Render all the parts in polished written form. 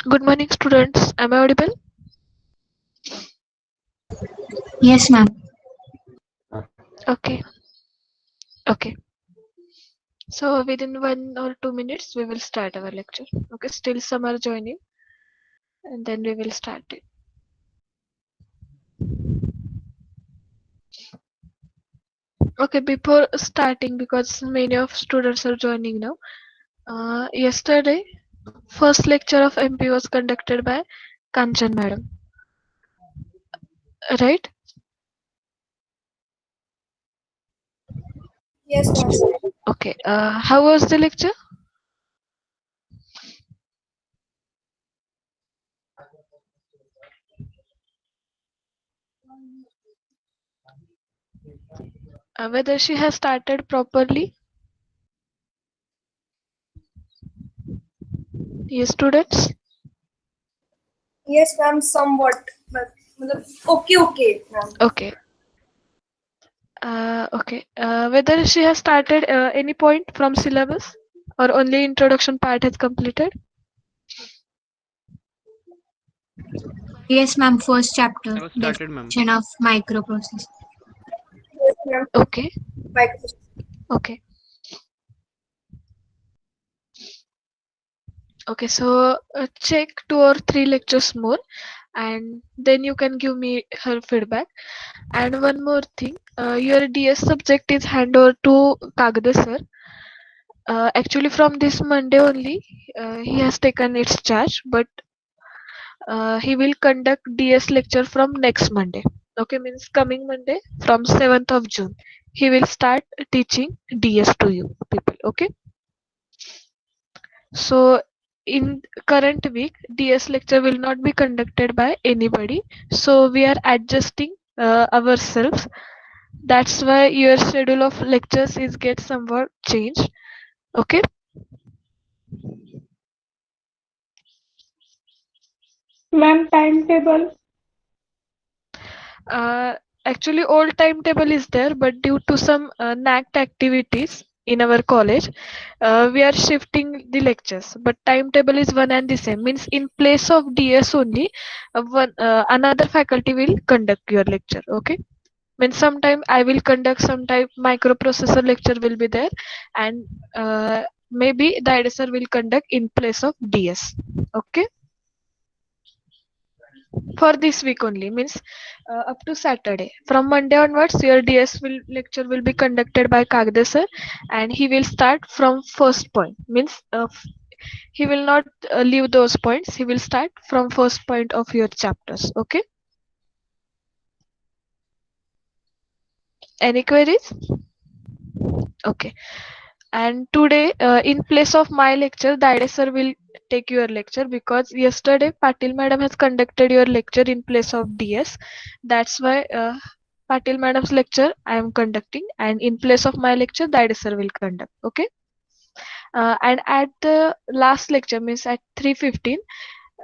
Good morning, students. Am I audible? Yes, ma'am. Okay. Okay. So within 1 or 2 minutes, we will start our lecture. Okay. Still some are joining, and then we will start it. Okay. Before starting, because many of students are joining now. Yesterday, first lecture of MP was conducted by Kanchan madam. Right? Yes, ma'am. Okay. How was the lecture? Whether she has started properly? Yes, students. Yes, ma'am. Somewhat, but okay, ma'am. Okay. Okay. Whether she has started any point from syllabus or only introduction part has completed? Yes, ma'am. First chapter, I was started, ma'am. definition of microprocessor. Yes, ma'am. Okay. Microphone. Okay. Okay. So check 2 or 3 lectures more, and then you can give me her feedback. And one more thing, your DS subject is hand over to Kagde sir. Actually, from this Monday only, he has taken its charge, but he will conduct DS lecture from next Monday. Okay, means coming Monday from 7th of June. He will start teaching DS to you people. Okay. So in current week, DS lecture will not be conducted by anybody. So we are adjusting ourselves. That's why your schedule of lectures is get somewhat changed. Okay. Ma'am, timetable. Uh, Actually, old timetable is there, but due to some NACT activities in our college, we are shifting the lectures. But timetable is one and the same. Means in place of DS only, another faculty will conduct your lecture. Okay. Means sometime I will conduct, sometime microprocessor lecture will be there, and maybe the IDSR will conduct in place of DS. Okay. For this week only, means up to Saturday. From Monday onwards, your DS will lecture will be conducted by Kagde sir, and he will start from first point. Means he will not leave those points. He will start from first point of your chapters. Okay. Any queries? Okay. And today, in place of my lecture, Dide sir will take your lecture, because yesterday Patil madam has conducted your lecture in place of DS. That's why Patil madam's lecture I am conducting, and in place of my lecture, Dide sir will conduct. Okay. And at the last lecture, means at 3:15,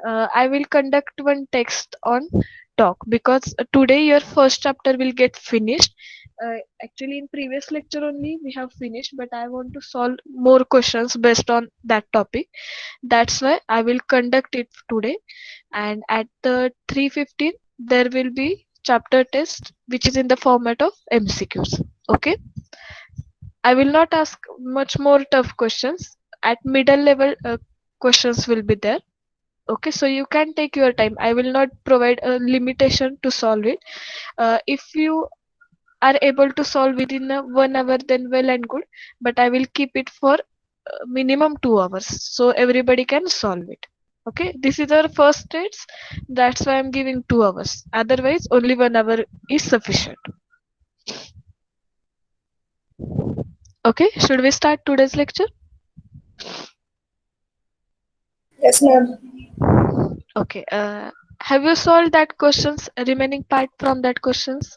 I will conduct one text on talk, because today your first chapter will get finished. Actually, in previous lecture only we have finished, but I want to solve more questions based on that topic. That's why I will conduct it today. And at the 3:15, there will be chapter test, which is in the format of MCQs. Okay. I will not ask much more tough questions. At middle level, questions will be there. Okay, so you can take your time. I will not provide a limitation to solve it. If you are able to solve within 1 hour, then well and good, but I will keep it for minimum 2 hours, so everybody can solve it. Okay, this is our first stage. That's why I'm giving 2 hours. Otherwise, only 1 hour is sufficient. Okay, should we start today's lecture? Yes, ma'am. Okay, have you solved that questions, remaining part from that questions?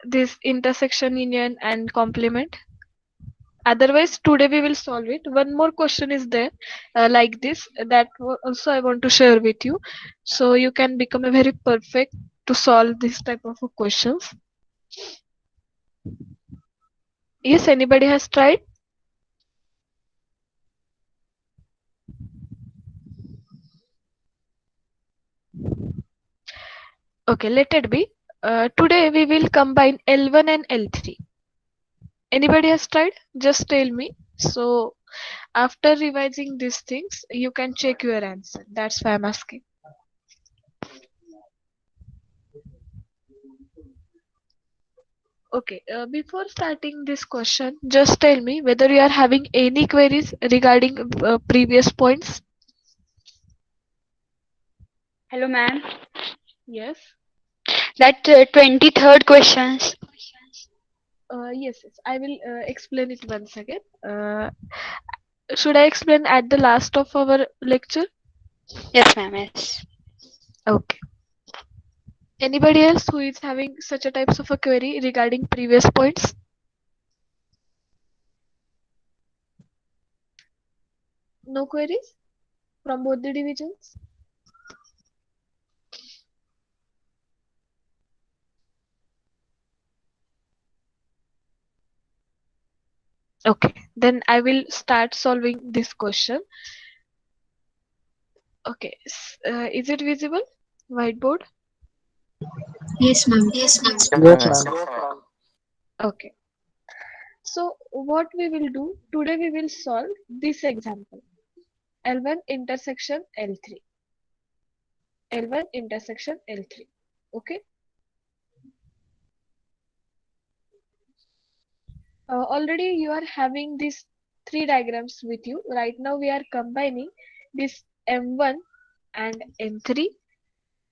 This intersection, union, and complement. Otherwise, today we will solve it. One more question is there, like this, that also I want to share with you, so you can become a very perfect to solve this type of questions. Yes, anybody has tried? Okay, let it be. Today we will combine L1 and L3. Anybody has tried? Just tell me. So after revising these things, you can check your answer. That's why I'm asking. Okay, before starting this question, just tell me whether you are having any queries regarding previous points. Hello, ma'am. Yes. That 23rd questions. Yes, I will explain it once again. Should I explain at the last of our lecture? Yes, ma'am. Yes. Okay. Anybody else who is having such a types of a query regarding previous points? No queries from both the divisions? Okay, then I will start solving this question. Okay, is it visible? Whiteboard? Yes, ma'am. Yes, ma'am. Yes, ma'am. Okay. So what we will do today, we will solve this example. L1 intersection L3. L1 intersection L3. Okay. Already you are having these three diagrams with you. Right now we are combining this M1 and M3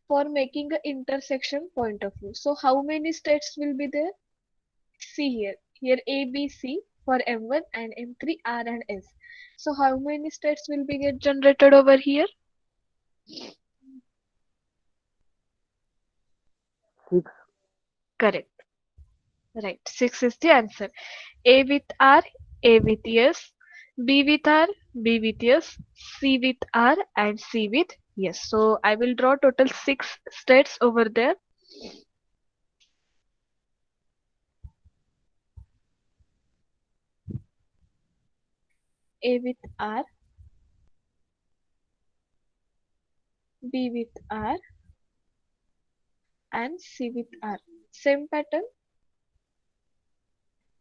for making an intersection point of view. So how many states will be there? See here. Here A, B, C for M1 and M3 R and S. So how many states will be get generated over here? 6. Correct. Right. 6 is the answer. A with R, A with yes, B with R, B with yes, C with R and C with yes. So I will draw total 6 states over there. A with R, B with R and C with R. Same pattern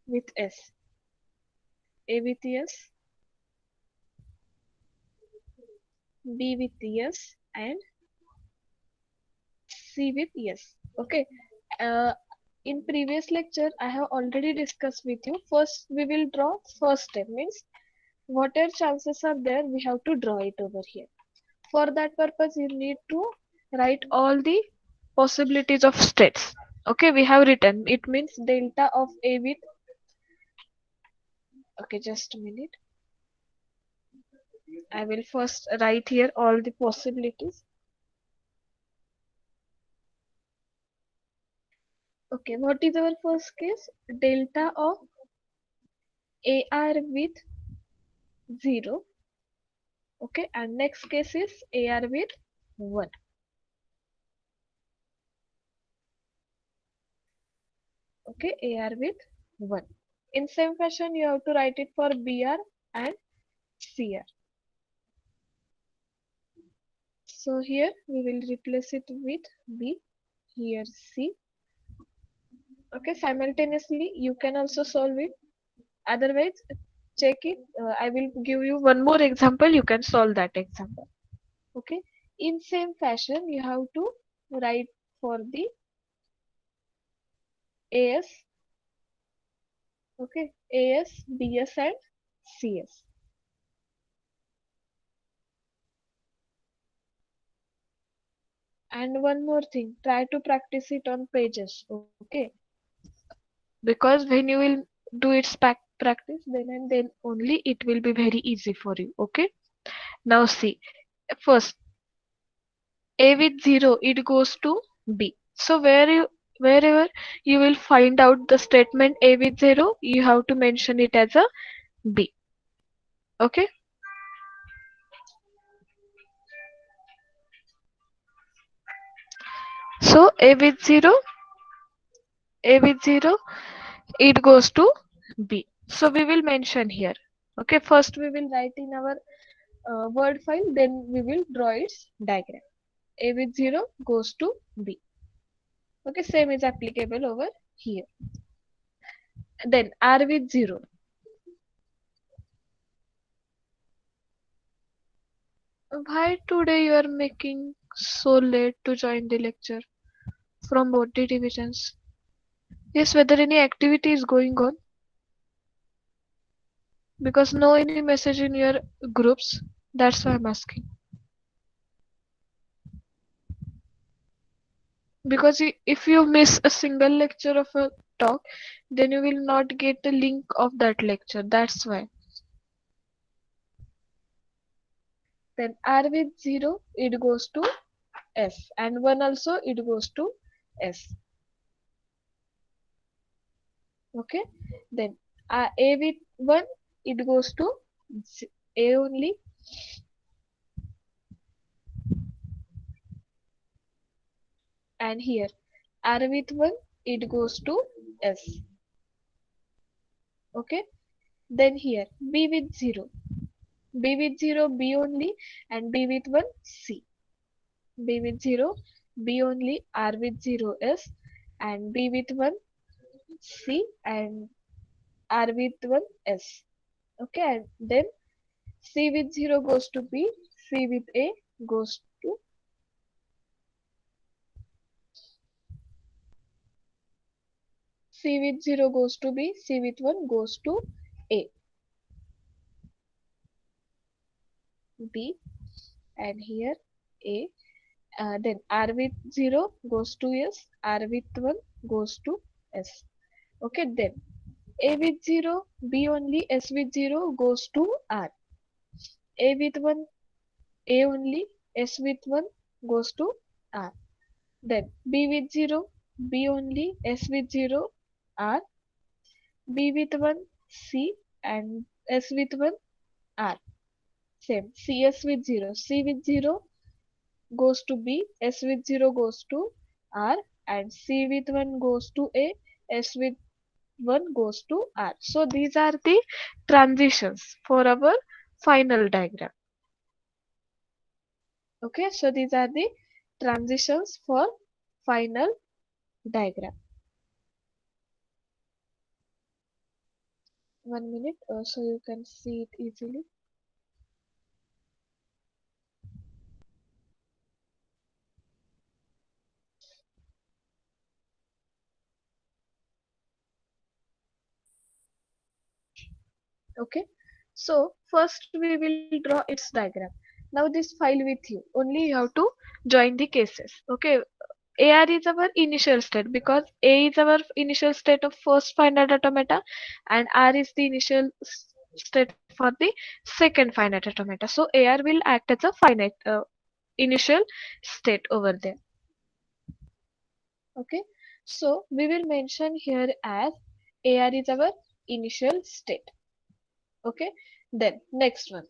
with S. A with yes, B with yes and C with yes. Okay. Uh, in previous lecture, I have already discussed with you. First, we will draw first step means whatever chances are there, we have to draw it over here. For that purpose, you need to write all the possibilities of states. Okay, we have written. It means delta of A with. Okay, just a minute. I will first write here all the possibilities. Okay, what is our first case? Delta of AR with 0. Okay, and next case is AR with 1. Okay, AR with 1. In same fashion, you have to write it for BR and CR. So here we will replace it with B, here C. Okay, simultaneously you can also solve it. Otherwise, check it. I will give you one more example. You can solve that example. Okay, in same fashion you have to write for the AS. Okay, AS, BS and CS. And one more thing, try to practice it on pages. Okay, because when you will do its practice, then and then only it will be very easy for you. Okay, now see, first A with 0, it goes to B. So wherever you will find out the statement A with 0, you have to mention it as a B. Okay. So A with 0, it goes to B. So we will mention here. Okay, first we will write in our word file, then we will draw its diagram. A with 0 goes to B. Okay, same is applicable over here. Then R with 0. Why today you are making so late to join the lecture from both the divisions? Yes, whether any activity is going on? Because no any message in your groups. That's why I'm asking. Because if you miss a single lecture of a talk, then you will not get the link of that lecture. That's why. Then R with 0, it goes to S, and 1 also it goes to S. Okay, then A with 1, it goes to A only, and here R with 1, it goes to S. Okay, then here B with 0, B with 0, B only, and B with 1, C. B with 0, B only, R with 0, S, and B with 1, C, and R with 1, S. Okay, and then C with 0 goes to B, C with A goes to C with 0 goes to B, C with 1 goes to A, B, and here A. Then R with 0 goes to S, R with 1 goes to S. Okay, then A with 0, B only, S with 0 goes to R. A with 1, A only, S with 1 goes to R. Then B with 0, B only, S with 0, R. B with 1, C, and S with 1, R. Same. CS with 0, C with 0 goes to B, S with 0 goes to R, and C with 1 goes to A, S with 1 goes to R. So these are the transitions for our final diagram. Okay, so these are the transitions for final diagram. 1 minute, so you can see it easily. Okay, so first we will draw its diagram. Now this file with you, only you have to join the cases. Okay, AR is our initial state because A is our initial state of first finite automata, and R is the initial state for the second finite automata. So AR will act as a finite initial state over there. Okay, so we will mention here as AR is our initial state. Okay, then next one.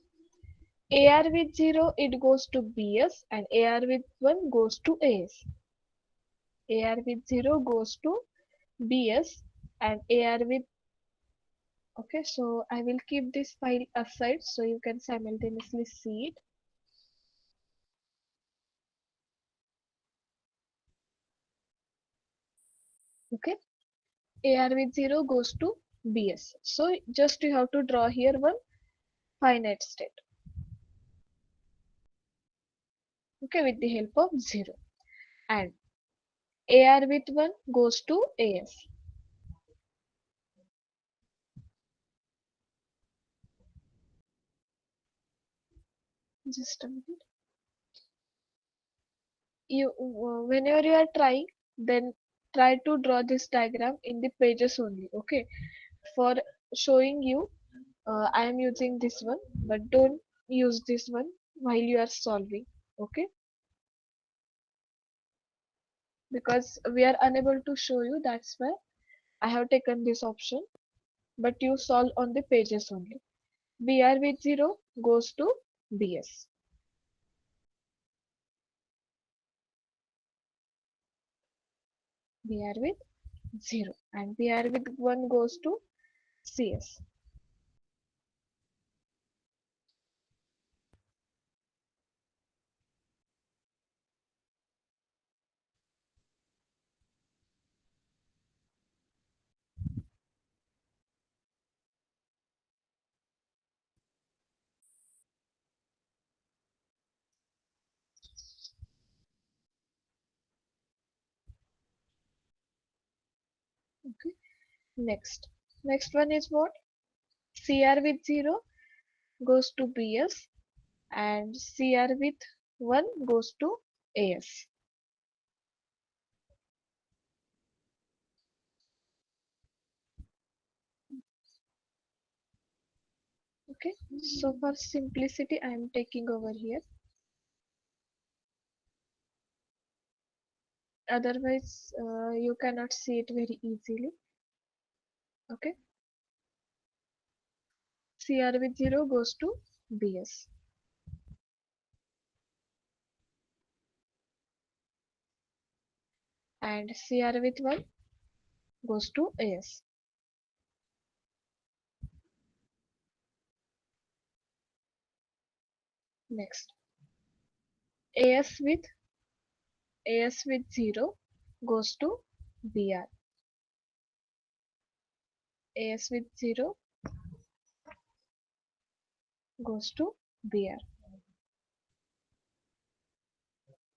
AR with 0, it goes to BS, and AR with 1 goes to AS. AR with 0 goes to BS, and AR with, okay, so I will keep this file aside so you can simultaneously see it. Okay, AR with 0 goes to BS. So just you have to draw here one finite state. Okay, with the help of 0. And AR with 1 goes to AS. Just a minute. Whenever you are trying, then try to draw this diagram in the pages only. Okay, for showing you, I am using this one, but don't use this one while you are solving. Okay, because we are unable to show you, that's why I have taken this option, but you solve on the pages only. BR with 0 goes to BS. BR with 0 and BR with 1 goes to CS. Okay. Next one is what? CR with 0 goes to BS and CR with 1 goes to AS. Okay, so for simplicity, I am taking over here. Otherwise, you cannot see it very easily. Okay, CR with 0 goes to BS. And CR with 1 goes to AS. Next, AS with 0 goes to BR. AS with 0 goes to BR.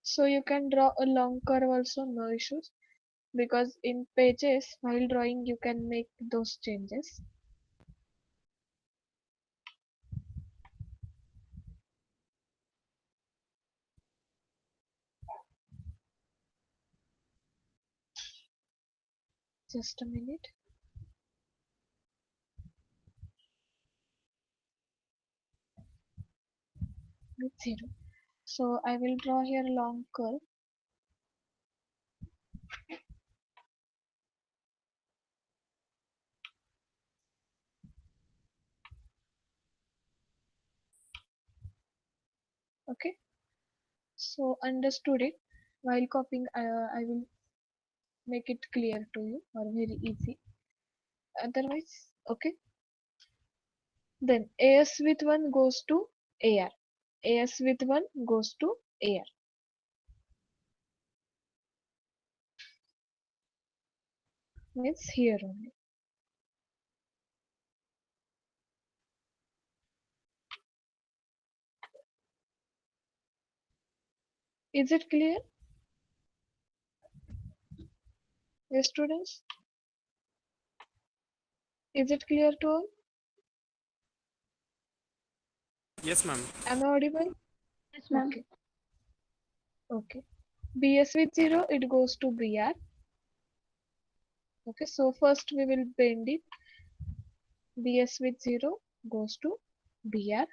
So you can draw a long curve also, no issues, because in pages while drawing you can make those changes. Just a minute. With 0. So I will draw here a long curve. Okay. So understood it. While copying, I will make it clear to you or very easy. Otherwise, okay. Then AS with 1 goes to AR. AS with 1 goes to AR. Means here only. Is it clear? Yes, students? Is it clear to all? Yes, ma'am. Am I audible? Yes, ma'am. Okay. Okay. BS with 0, it goes to BR. Okay, so first we will bend it. BS with 0 goes to BR.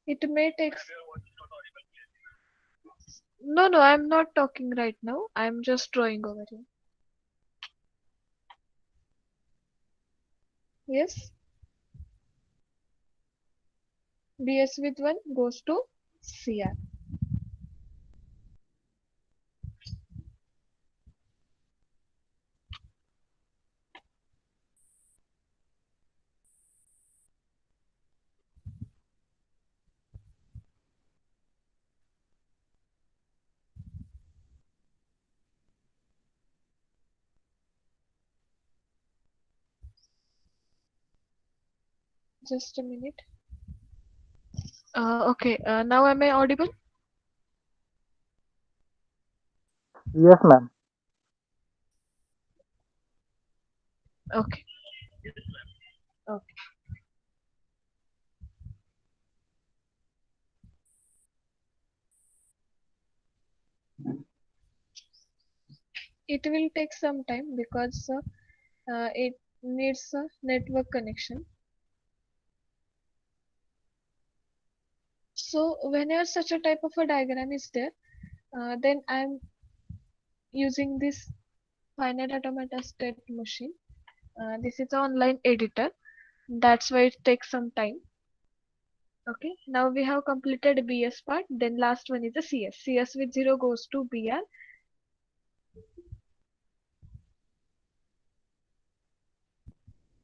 It may take. No, I'm not talking right now. I'm just drawing over here. Yes. BS with 1 goes to CR. Just a minute. Okay, now am I audible? Yes, ma'am. Okay. Okay. It will take some time because it needs a network connection. So whenever such a type of a diagram is there, then I'm using this finite automata state machine. This is an online editor. That's why it takes some time. Okay, now we have completed BS part. Then last one is the CS. CS with 0 goes to BR.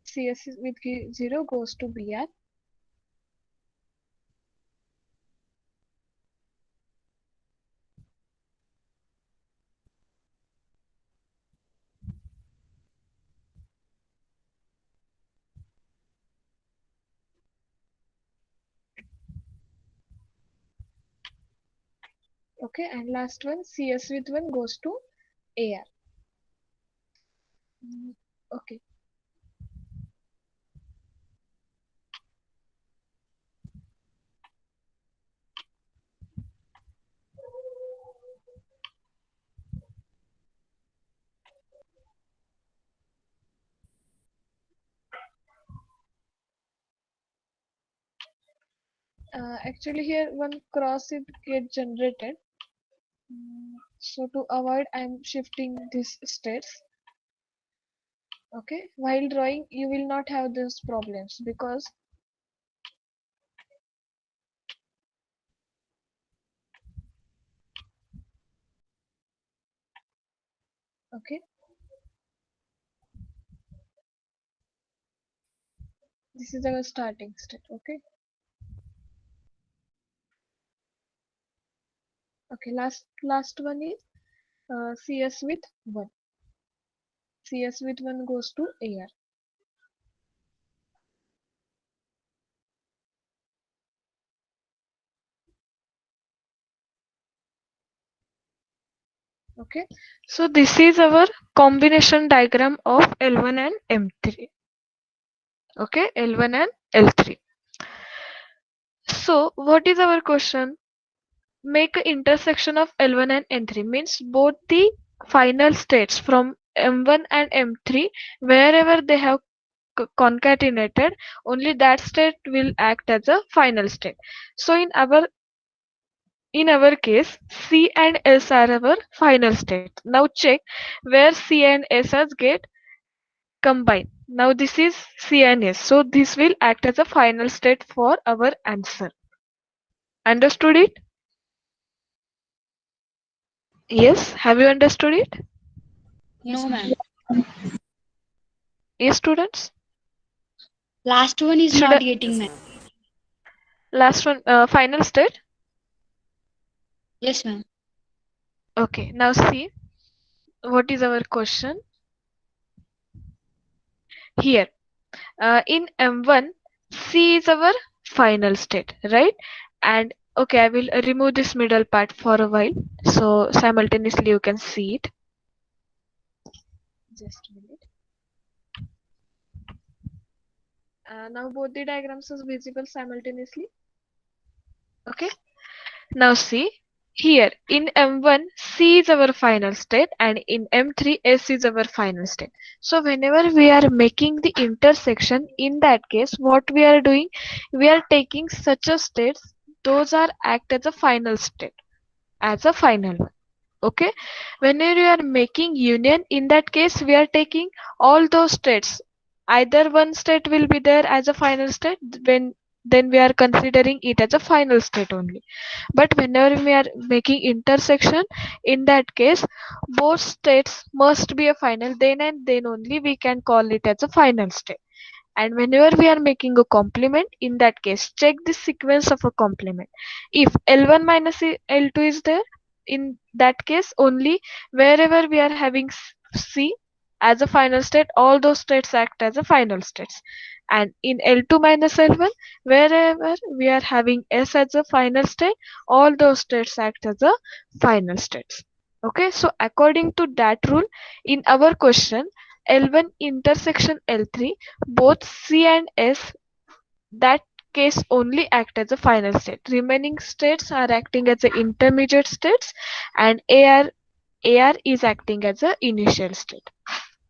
CS with 0 goes to BR. Okay, and last one, CS with 1 goes to AR. Okay. Actually here one cross it get generated. So to avoid, I'm shifting these states. Okay, while drawing you will not have these problems because okay, this is our starting state. Okay, okay, last one is CS with 1. CS with 1 goes to AR. Okay, so this is our combination diagram of L1 and M3. Okay, L1 and L3. So what is our question? Make an intersection of L1 and N3 means both the final states from M1 and M3, wherever they have concatenated, only that state will act as a final state. So in our case, C and S are our final state. Now check where C and S has get combined. Now this is C and S. So this will act as a final state for our answer. Understood it? Yes. Have you understood it? Yes, No, ma'am. ma'am. Yes, students. Last one is Should not I, getting, Yes, ma'am. ma'am. last one final state? Yes, ma'am. Okay. Now see what is our question here. In M1, C is our final state, right? And okay, I will remove this middle part for a while, so simultaneously you can see it. Just a minute. Now both the diagrams is visible simultaneously. Okay. Now see here in M1 C is our final state and in M3 S is our final state. So whenever we are making the intersection, in that case what we are doing, we are taking such a states, those are act as a final state, as a final one. Okay, whenever you are making union, in that case we are taking all those states, either one state will be there as a final state, when then we are considering it as a final state only. But whenever we are making intersection, in that case both states must be a final, then and then only we can call it as a final state. And whenever we are making a complement, in that case check the sequence of a complement. If L1 minus L2 is there, in that case only wherever we are having C as a final state, all those states act as a final states. And in L2 minus L1, wherever we are having S as a final state, all those states act as a final states. Okay, so according to that rule, in our question L1 intersection L3, both C and S, that case only act as a final state. Remaining states are acting as the intermediate states, and AR is acting as a initial state.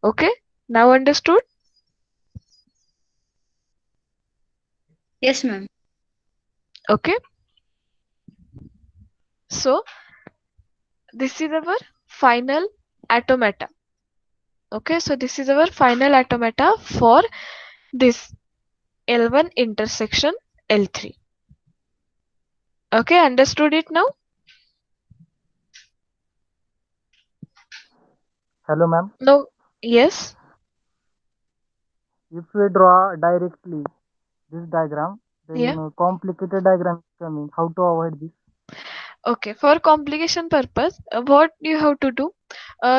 Okay, now understood? Yes, ma'am. Okay, so this is our final automata. Okay, so this is our final automata for this L1 intersection L3. Okay, understood it now? Hello, ma'am. No, yes. If we draw directly this diagram, then Yeah. complicated diagram is coming. How to avoid this? Okay, for complication purpose, what you have to do,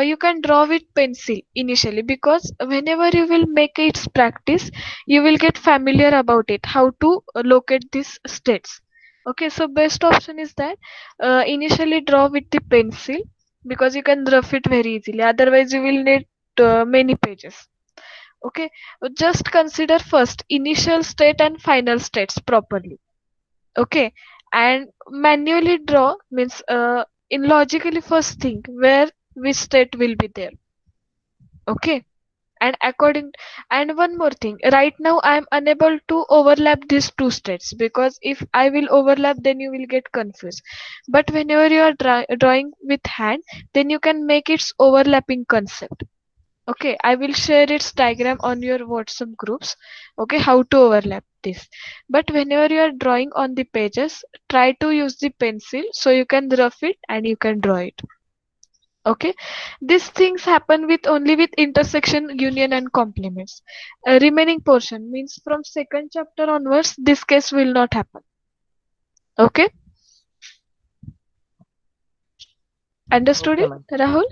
you can draw with pencil initially, because whenever you will make its practice, you will get familiar about it, how to locate these states. Okay, so best option is that initially draw with the pencil because you can rough it very easily. Otherwise, you will need many pages. Okay, just consider first initial state and final states properly. Okay, and manually draw means in logically first think where which state will be there. Okay, and according and one more thing, right now I am unable to overlap these two states because if I will overlap then you will get confused. But whenever you are drawing with hand, then you can make its overlapping concept. Okay, I will share its diagram on your WhatsApp groups. Okay, how to overlap this. But whenever you are drawing on the pages, try to use the pencil so you can rough it and you can draw it. Okay, these things happen with only with intersection, union, and complements. Remaining portion means from second chapter onwards, this case will not happen. Okay, understood Okay, it, ma'am. Rahul?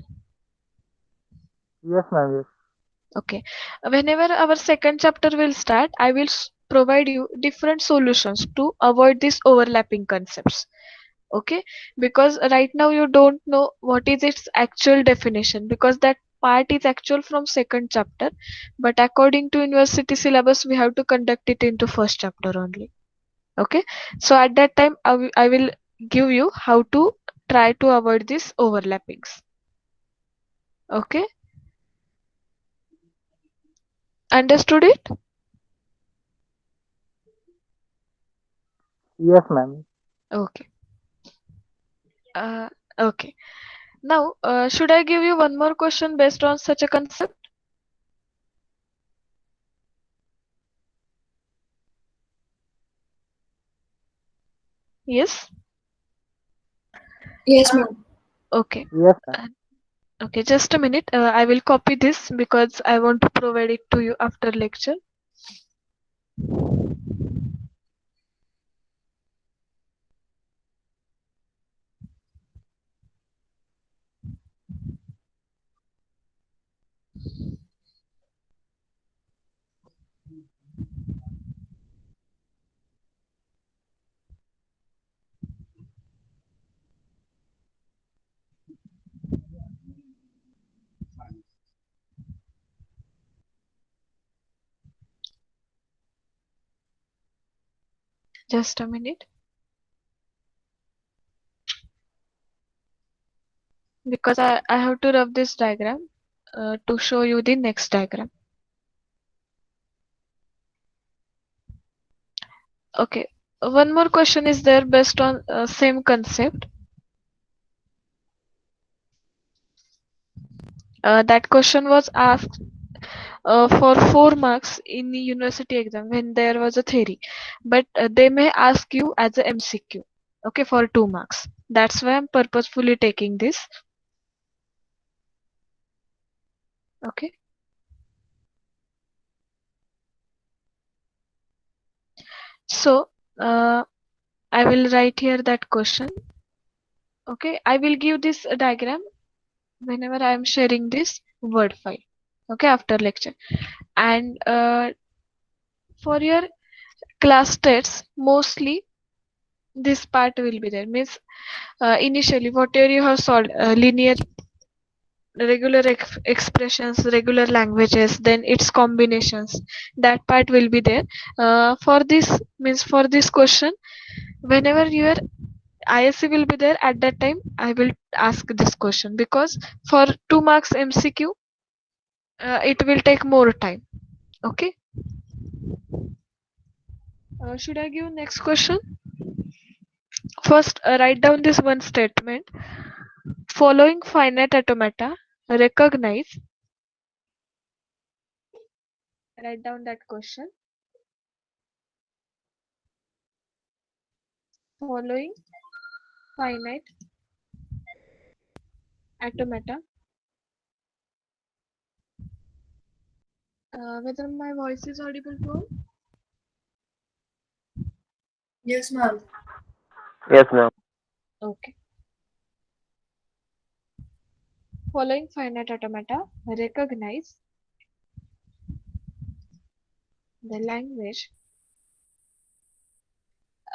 Yes, ma'am. Yes. Okay. Whenever our second chapter will start, I will provide you different solutions to avoid these overlapping concepts. Okay, because right now you don't know what is its actual definition because that part is actual from second chapter, but according to university syllabus, we have to conduct it into first chapter only. Okay, so at that time, I will give you how to try to avoid these overlappings. Okay, understood it? Yes, ma'am. Okay. Uh, okay. Now, should I give you one more question based on such a concept? Yes. Yes, ma'am. Okay. Yes, ma'am. Uh, okay, just a minute. I will copy this because I want to provide it to you after lecture. Just a minute. Because I have to rub this diagram to show you the next diagram. Okay. One more question is there based on same concept. That question was asked for 4 marks in the university exam when there was a theory, but they may ask you as a MCQ. Okay, for 2 marks. That's why I'm purposefully taking this. Okay. So I will write here that question. Okay, I will give this diagram whenever I am sharing this Word file. Okay, after lecture. And for your class tests, mostly this part will be there. Means initially, whatever you have solved, linear, regular expressions, regular languages, then its combinations. That part will be there. For this means for this question, whenever your ISC will be there at that time, I will ask this question because for 2 marks MCQ, it will take more time. Okay. Should I give next question? First, write down this one statement. Following finite automata recognize. Write down that question. Following finite automata. Whether my voice is audible to all? Yes, ma'am. Yes, ma'am. Okay. Following finite automata recognize the language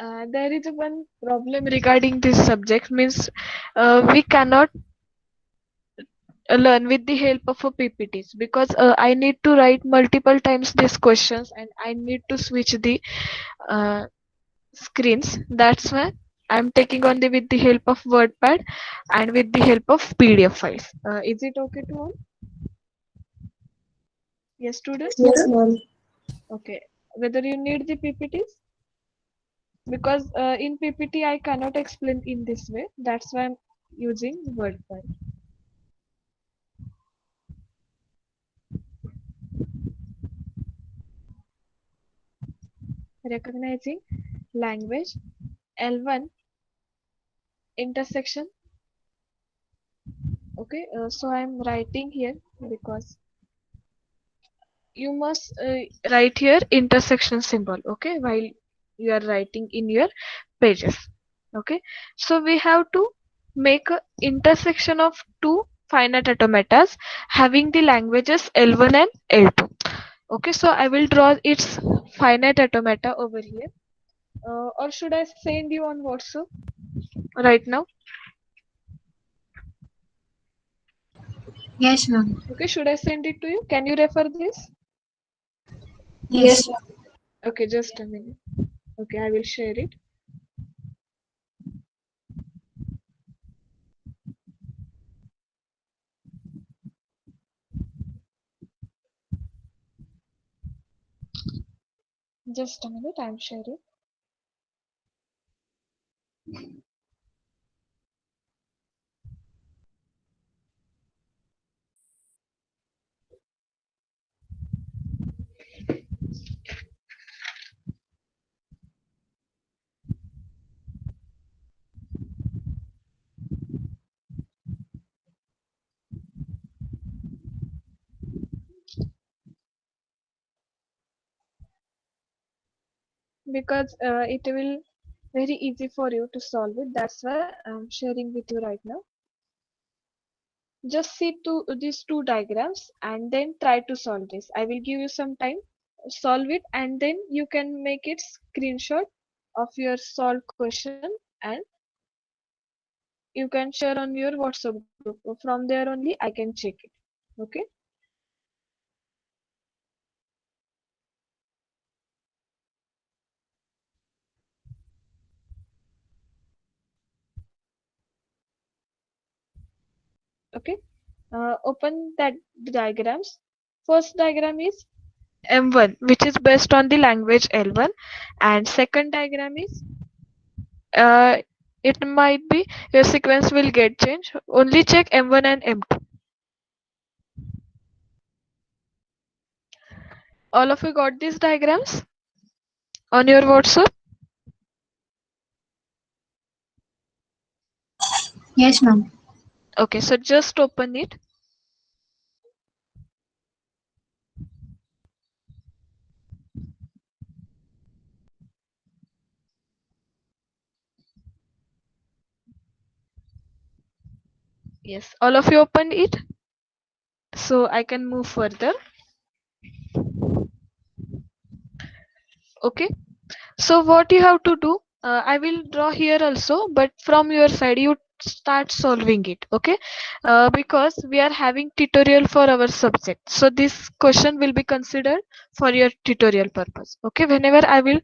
There is one problem regarding this subject means we cannot learn with the help of a PPTs because I need to write multiple times these questions and I need to switch the uh, screens. That's why I'm taking on the with the help of WordPad and with the help of PDF files. Is it okay to all? Yes, students? Yes, ma'am. Okay. Whether you need the PPTs? Because in PPT I cannot explain in this way. That's why I'm using WordPad. Recognizing language L1 intersection. Okay, so I'm writing here because you must write here intersection symbol. Okay, while you are writing in your pages. Okay, so we have to make a intersection of two finite automatas having the languages L1 and L2. Okay, so I will draw its finite automata over here. Or should I send you on WhatsApp right now? Yes, ma'am. Okay, should I send it to you? Can you refer this? Yes. Okay, just a minute. Okay, I will share it. Just a minute, I'm sharing. Because it will very easy for you to solve it. That's why I'm sharing with you right now. Just see these two diagrams and then try to solve this. I will give you some time, solve it, and then you can make it screenshot of your solved question and you can share on your WhatsApp group. From there only I can check it. Okay. Okay. Open that diagrams. First diagram is M1, which is based on the language L1, and second diagram is it might be your sequence will get changed. Only check M1 and M2. All of you got these diagrams on your WhatsApp? Yes, ma'am. Okay, so just open it. Yes, all of you open it. So I can move further. Okay. So what you have to do, I will draw here also, but from your side you start solving it. Okay. Because we are having tutorial for our subject. So this question will be considered for your tutorial purpose. Okay. Whenever I will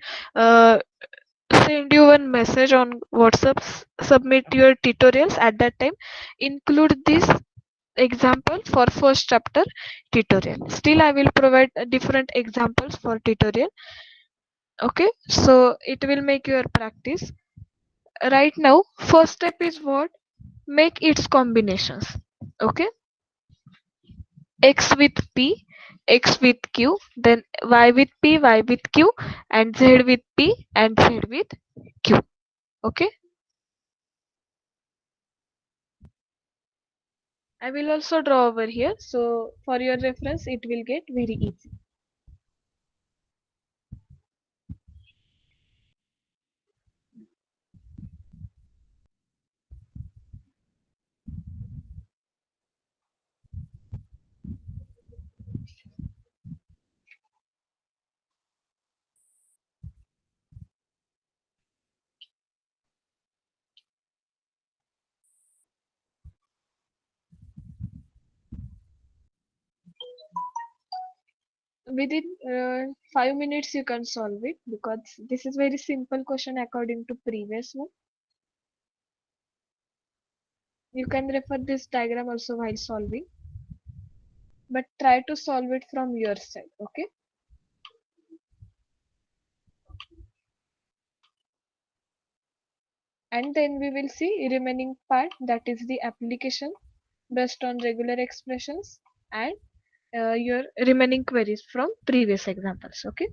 send you one message on WhatsApp, submit your tutorials at that time, include this example for first chapter tutorial. Still I will provide different examples for tutorial. Okay, so it will make your practice. Right now, first step is what? Make its combinations. Okay, x with p, x with q, then y with p, y with q, and z with p and z with q. Okay, I will also draw over here. So for your reference, it will get very easy. within 5 minutes you can solve it because this is very simple question according to previous one. You can refer this diagram also while solving, but try to solve it from your side. Okay. And then we will see remaining part, that is the application based on regular expressions and your remaining queries from previous examples. Okay.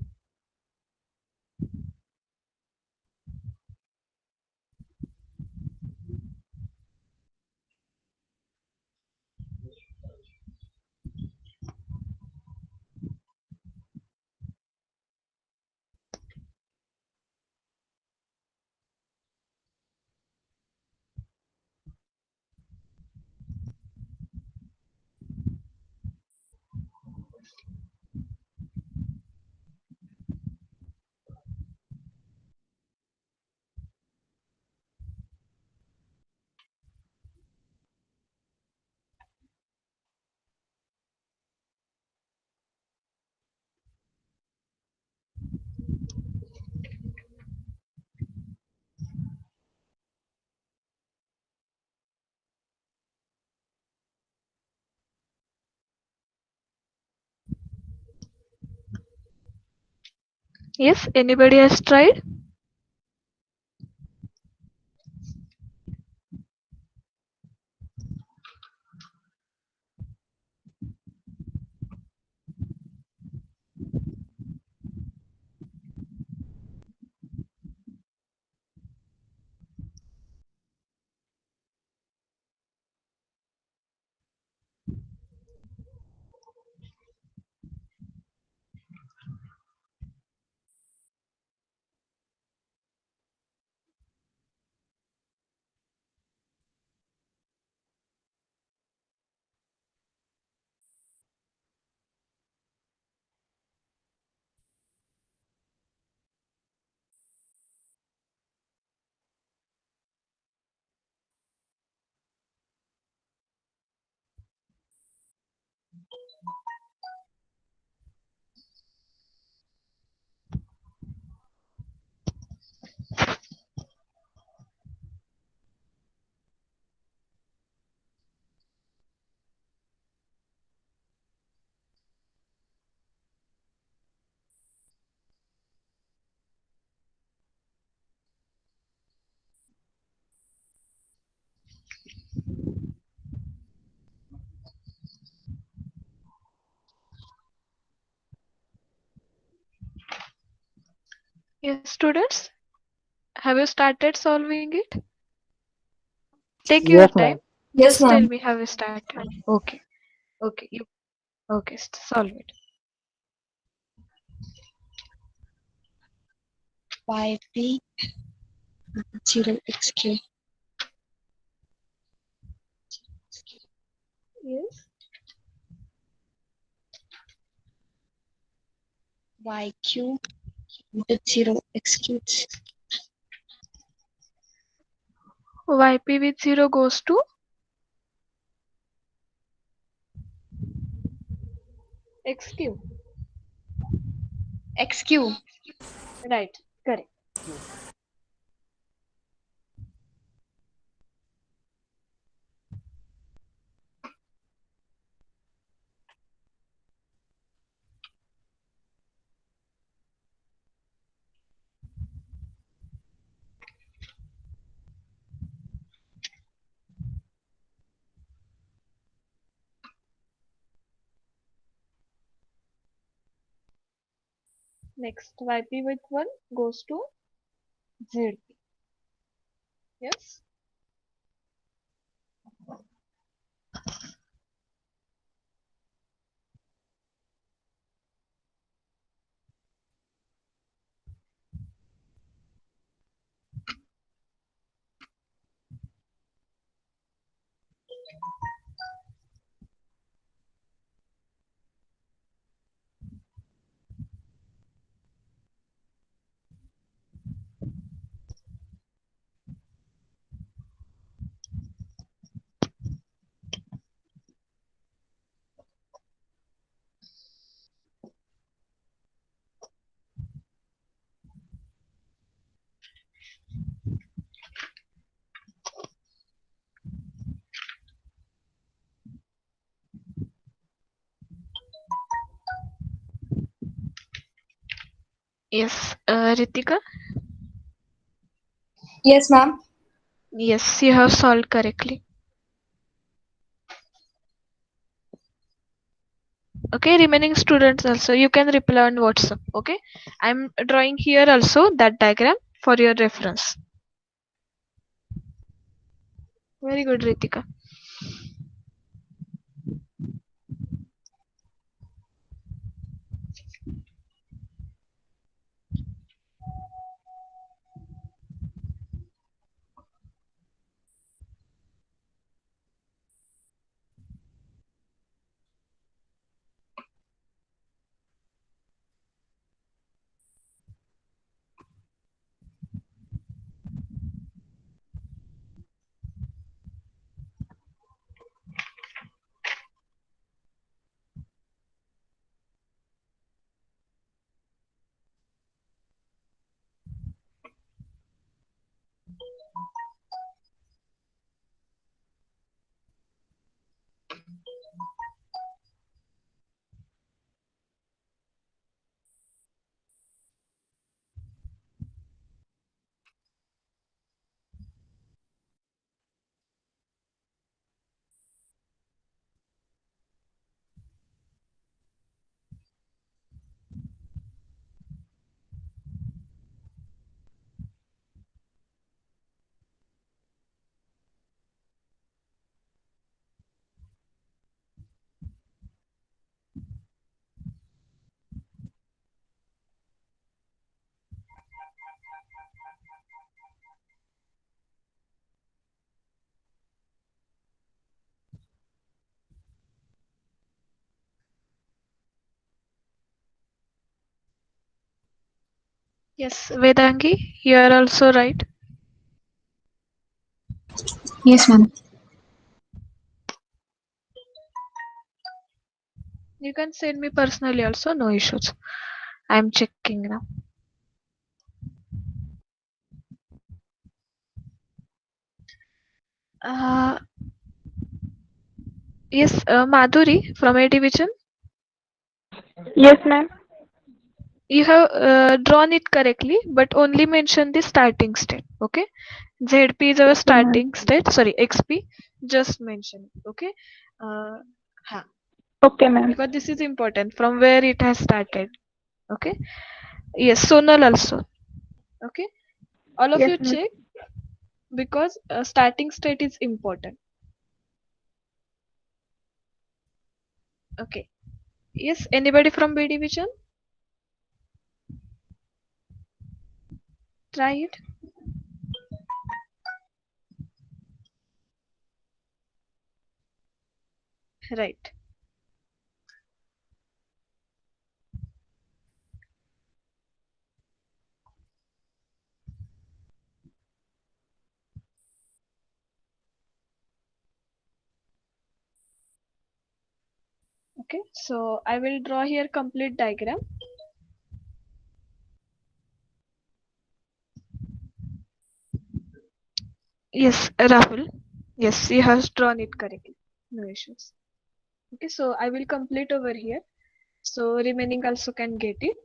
Yes, anybody has tried? Yes, students, have you started solving it? Take your Yes, time. ma'am. Yes, Just tell ma'am. me have you started. Okay. Okay. Okay. Solve it. YP 0XQ. Yes. YQ into 0XQ. YP with 0 goes to XQ. XQ. Right. Correct. Next, YP with 1 goes to ZP. Yes. Yes, Ritika. Yes, ma'am. Yes, you have solved correctly. Okay, remaining students also you can reply on WhatsApp. Okay, I'm drawing here also that diagram for your reference. Very good, Ritika. Yes, Vedangi, you are also right. Yes, ma'am. You can send me personally also, no issues. I'm checking now. Uh, yes, Madhuri from A division, Yes, ma'am. you have drawn it correctly, but only mention the starting state. Okay, ZP is our Okay, ma'am. starting state. Sorry, XP. Just mention it. Okay. Uh, ha, Okay, ma'am. because this is important from where it has started. Okay. Yes, Sonal also. Okay. All of Yes, you ma'am. check because starting state is important. Okay. Yes. Anybody from B division? Try it. Right. Okay. So I will draw here complete diagram. Yes, Rahul. Yes, he has drawn it correctly. No issues. Okay, so I will complete over here. So remaining also can get it.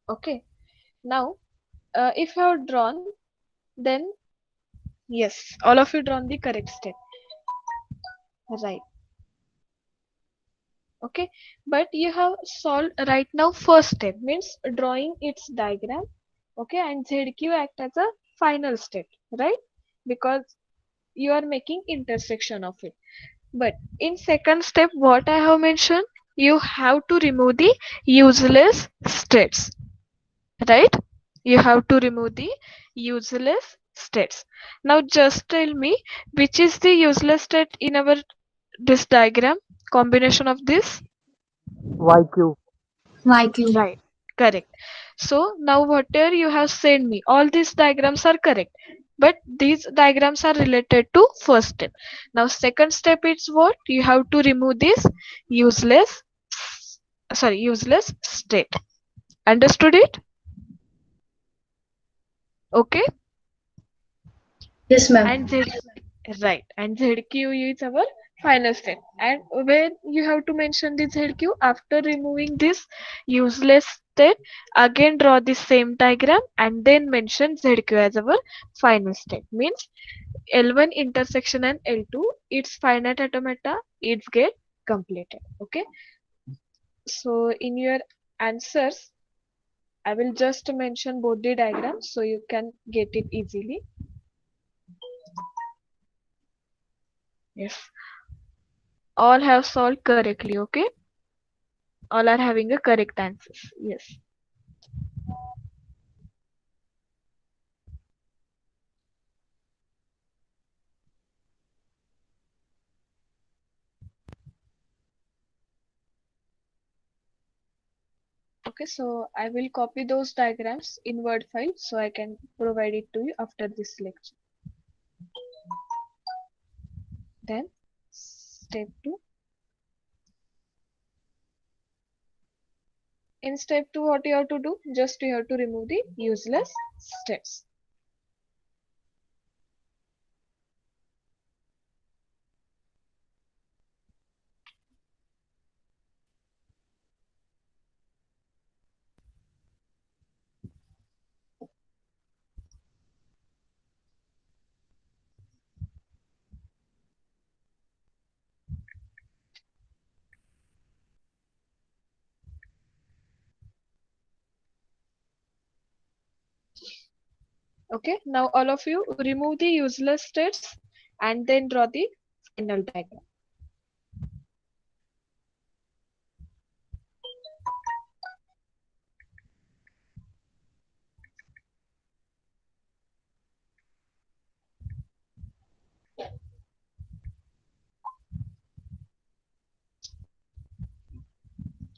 Okay. Now, if you have drawn, then yes, all of you drawn the correct step. Right. Okay. But you have solved right now first step means drawing its diagram. Okay, and ZQ act as a final step, right? Because you are making intersection of it. But in second step, what I have mentioned, you have to remove the useless states, right? You have to remove the useless states. Now just tell me which is the useless state in our this diagram combination of this. YQ. YQ. Right, correct. So now whatever you have sent me, all these diagrams are correct. But these diagrams are related to first step. Now second step is what? You have to remove this useless useless state. Understood it? Okay. Yes, ma'am. And Z right. And ZQ is our final step. And where you have to mention the ZQ after removing this useless state, again draw the same diagram and then mention ZQ as our final step. Means L1 intersection and L2, its finite automata, it's get completed. Okay. So in your answers, I will just mention both the diagrams so you can get it easily. Yes. All have solved correctly, okay? All are having a correct answers. Yes. Okay, so I will copy those diagrams in Word file so I can provide it to you after this lecture. Then step 2. In step 2, what you have to do? Just you have to remove the useless steps. Okay, now all of you remove the useless states and then draw the final diagram.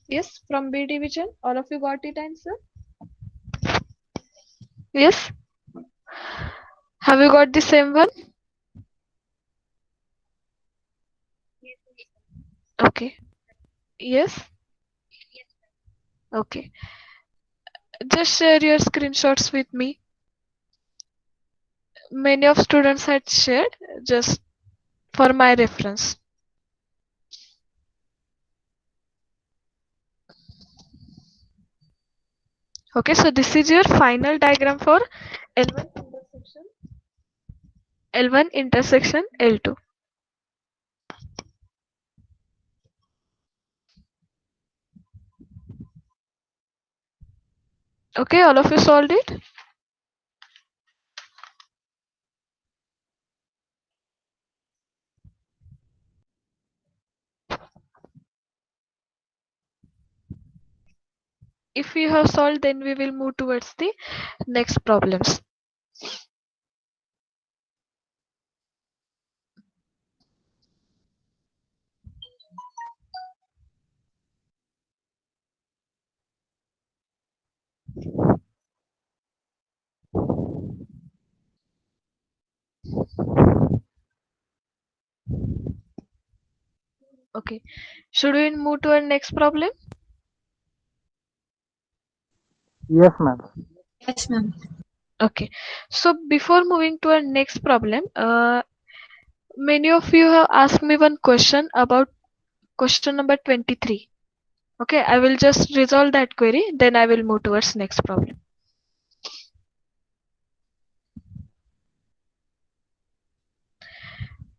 Yes, from B division, all of you got it answer? Yes? Have you got the same one? Okay. Yes? Okay. Just share your screenshots with me. Many of students had shared just for my reference. Okay, so this is your final diagram for L1 intersection L2. Okay, all of you solved it? If you have solved, then we will move towards the next problems. Okay, should we move to our next problem? Yes, ma'am. Yes, ma'am. Okay, so before moving to our next problem, many of you have asked me one question about question number 23. Okay, I will just resolve that query, then I will move towards next problem.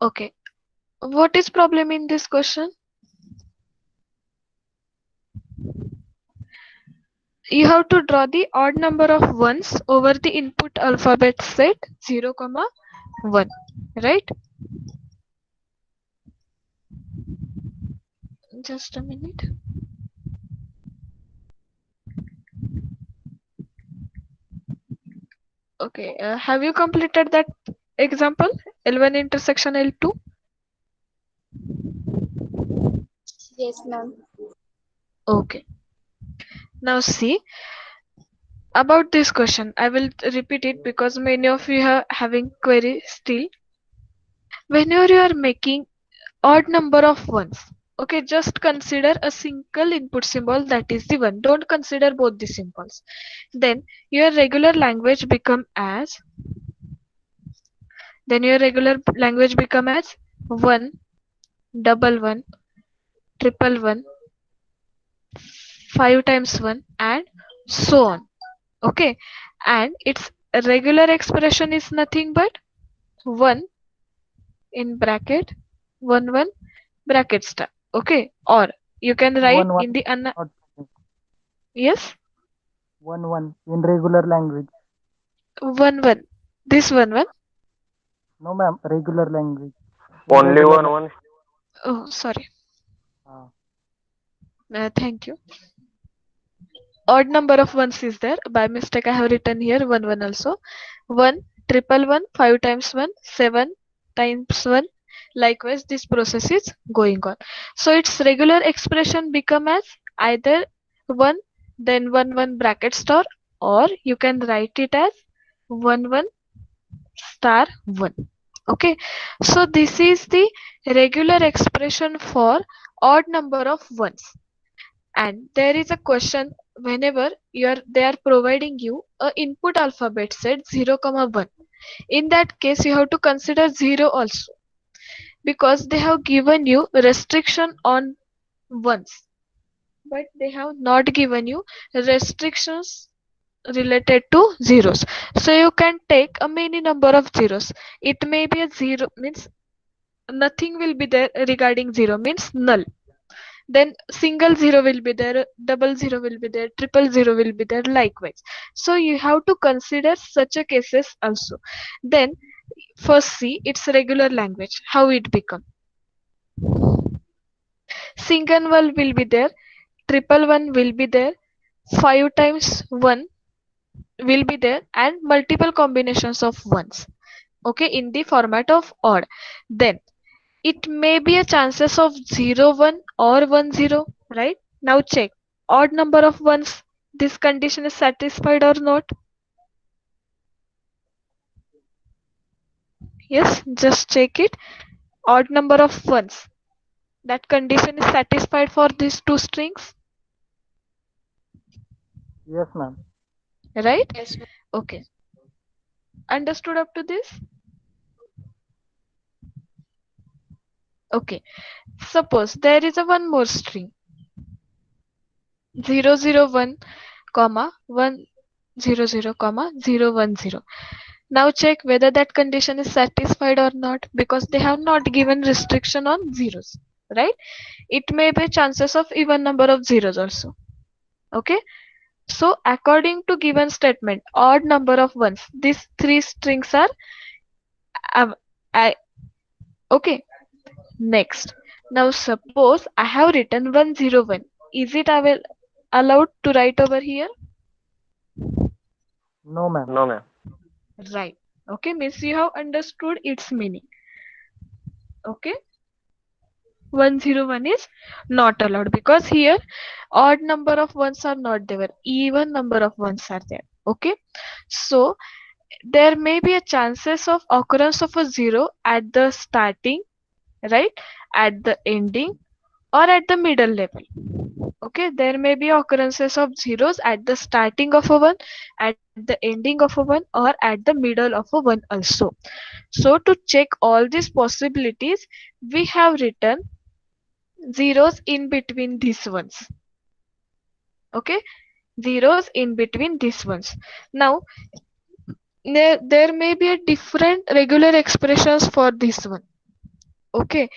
Okay, what is problem in this question? You have to draw the odd number of ones over the input alphabet set 0, 1, right? Just a minute. Okay, have you completed that example? L1 intersection L2? Yes, ma'am. Okay. Now see, about this question, I will repeat it because many of you are having query still. Whenever you are making odd number of ones, okay, just consider a single input symbol, that is the one. Don't consider both the symbols. Then your regular language become as one, double one, triple one, 5 times 1, and so on. Okay, and its regular expression is nothing but 1 in bracket 1 1 bracket star. Okay, or you can write One one. in the Not yes, 1 1 in regular language. 1 1, this 1 1. No, ma'am. Regular language. Only Regular one. Oh, sorry. Thank you. Odd number of ones is there. By mistake, I have written here 1 1 also. 1, triple 1, 5 times 1, 7 times 1. Likewise, this process is going on. So its regular expression become as either 1, then 1 1 bracket star, or you can write it as 1 1 star 1. Okay, so this is the regular expression for odd number of ones. And there is a question, whenever they are providing you a input alphabet set 0 comma 1, in that case you have to consider 0 also, because they have given you restriction on ones, but they have not given you restrictions related to zeros. So you can take a many number of zeros. It may be a 0 means nothing will be there, regarding 0 means null. Then single 0 will be there, double 0 will be there, triple 0 will be there, likewise. So you have to consider such a cases also. Then first see its regular language, how it become. Single 1 will be there, triple 1 will be there, 5 times 1 will be there, and multiple combinations of ones, okay, in the format of odd. Then it may be a chances of 0 1 or 1 0, right? Now check odd number of ones, this condition is satisfied or not. Yes, just check it. Odd number of ones, that condition is satisfied for these two strings, Yes, ma'am. right? Yes, ma'am. Okay, understood up to this? Okay, suppose there is a one more string 0 0 1 comma 1 0 0 comma 0 1 0. Now check whether that condition is satisfied or not, because they have not given restriction on zeros, right? It may be chances of even number of zeros also. Okay, so according to given statement, odd number of ones, these three strings are okay. Next, now suppose I have written 101. Is it allowed to write over here? No, ma'am. No, ma'am. Right. Okay, means you have understood its meaning. Okay, 101 is not allowed because here odd number of ones are not there, even number of ones are there. Okay, so there may be a chances of occurrence of a 0 at the starting, right, at the ending, or at the middle level. Okay, there may be occurrences of zeros at the starting of a 1, at the ending of a 1, or at the middle of a 1 also. So to check all these possibilities, we have written zeros in between these ones. Okay, zeros in between these ones. Now there may be a different regular expressions for this one. Okay,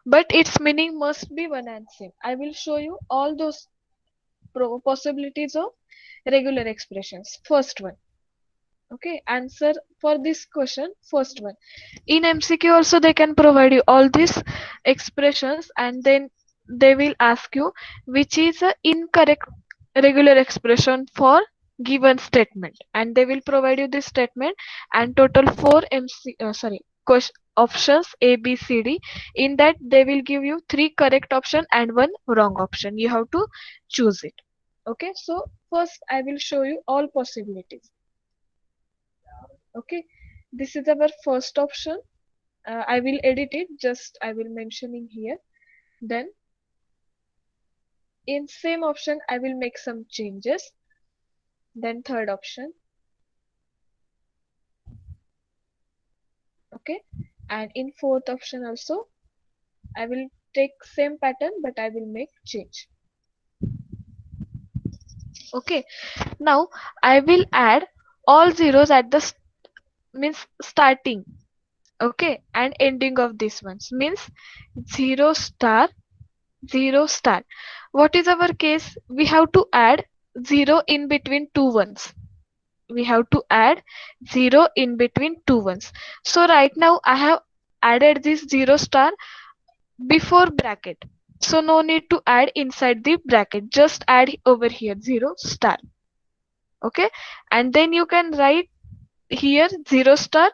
but its meaning must be one and same. I will show you all those possibilities of regular expressions. First one. Okay, answer for this question, first one. In MCQ also they can provide you all these expressions, and then they will ask you which is a incorrect regular expression for given statement, and they will provide you this statement and total 4 options A B C D. In that they will give you 3 correct option and 1 wrong option. You have to choose it. Okay, so first I will show you all possibilities. Okay, this is our first option. I will edit it, just I will mentioning here. Then in same option I will make some changes. Then third option. Okay, and in fourth option also I will take same pattern but I will make change. Okay, now I will add all zeros at the means starting, okay, and ending of this ones means 0 star 0 star. What is our case? We have to add 0 in between two ones. We have to add 0 in between two ones. So right now I have added this 0 star before bracket. So no need to add inside the bracket. Just add over here 0 star. Okay, and then you can write here 0 star,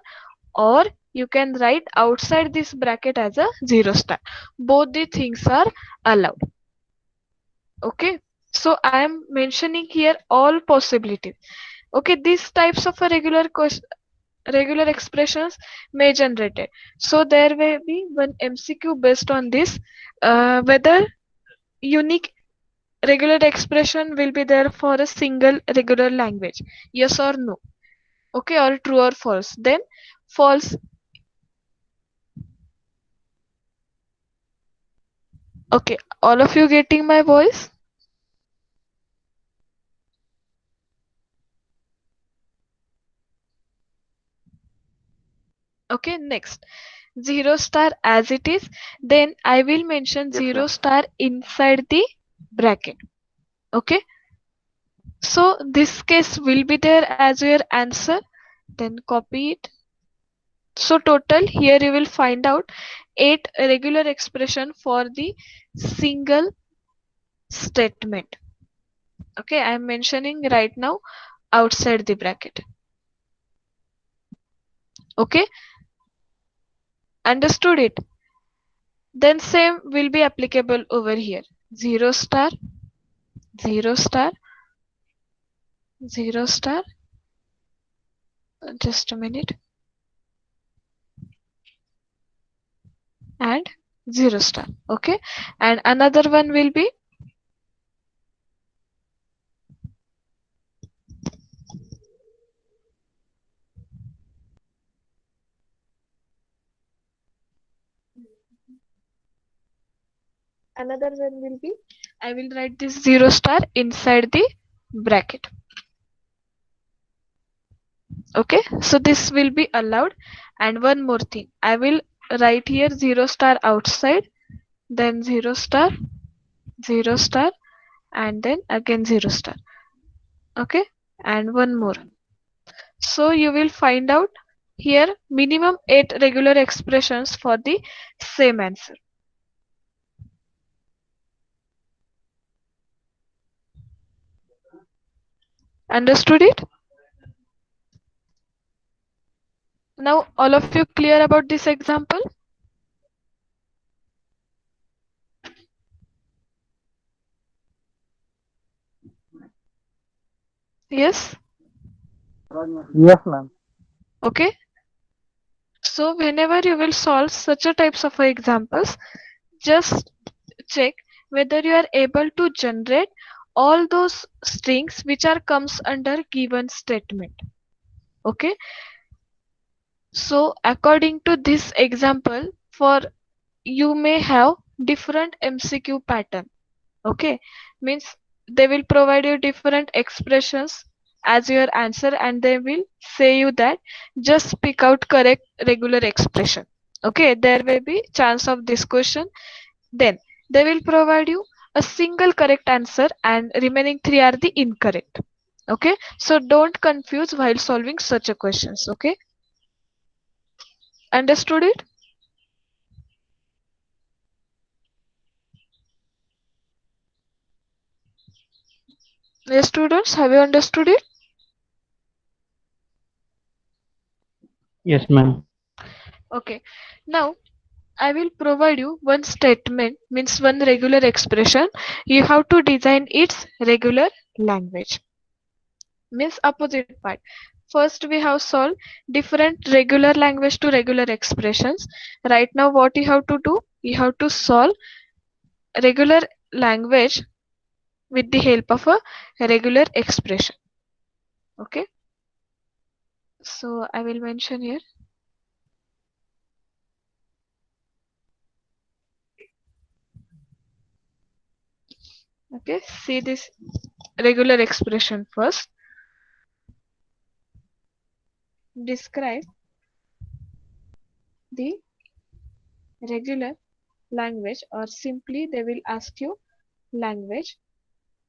or you can write outside this bracket as a 0 star. Both the things are allowed. Okay, so I am mentioning here all possibilities. Okay, these types of a regular expressions may generated. So there will be one MCQ based on this, whether unique regular expression will be there for a single regular language, yes or no. Okay, or true or false. Then false. Okay, all of you getting my voice? Okay, next 0 star as it is. Then I will mention Yes, 0 ma'am. star inside the bracket. Okay, so this case will be there as your answer. Then copy it. So total here you will find out 8 regular expression for the single statement. Okay, I am mentioning right now outside the bracket. Okay, understood it? Then same will be applicable over here. 0 star 0 star 0 star, just a minute, and 0 star. Okay, and another one will be I will write this 0 star inside the bracket. Okay, so this will be allowed. And one more thing, I will write here 0 star outside, then 0 star 0 star, and then again 0 star. Okay, and one more. So you will find out here minimum 8 regular expressions for the same answer. Understood it? Now all of you clear about this example? Yes? Yes, ma'am. Okay. So whenever you will solve such a types of examples, just check whether you are able to generate all those strings which are comes under given statement. Okay. So according to this example, for you may have different MCQ pattern. Okay, means they will provide you different expressions as your answer, and they will say you that just pick out correct regular expression. Okay, there will be chance of this question. Then they will provide you a single correct answer and remaining 3 are the incorrect. Okay, so don't confuse while solving such a questions. Okay, understood it? Yes, students, have you understood it? Yes, ma'am. Okay, now I will provide you one statement, means one regular expression. You have to design its regular language. Means opposite part. First we have solved different regular language to regular expressions. Right now what you have to do? You have to solve regular language with the help of a regular expression. Okay. So I will mention here. Okay, see this regular expression first. Describe the regular language, or simply they will ask you language.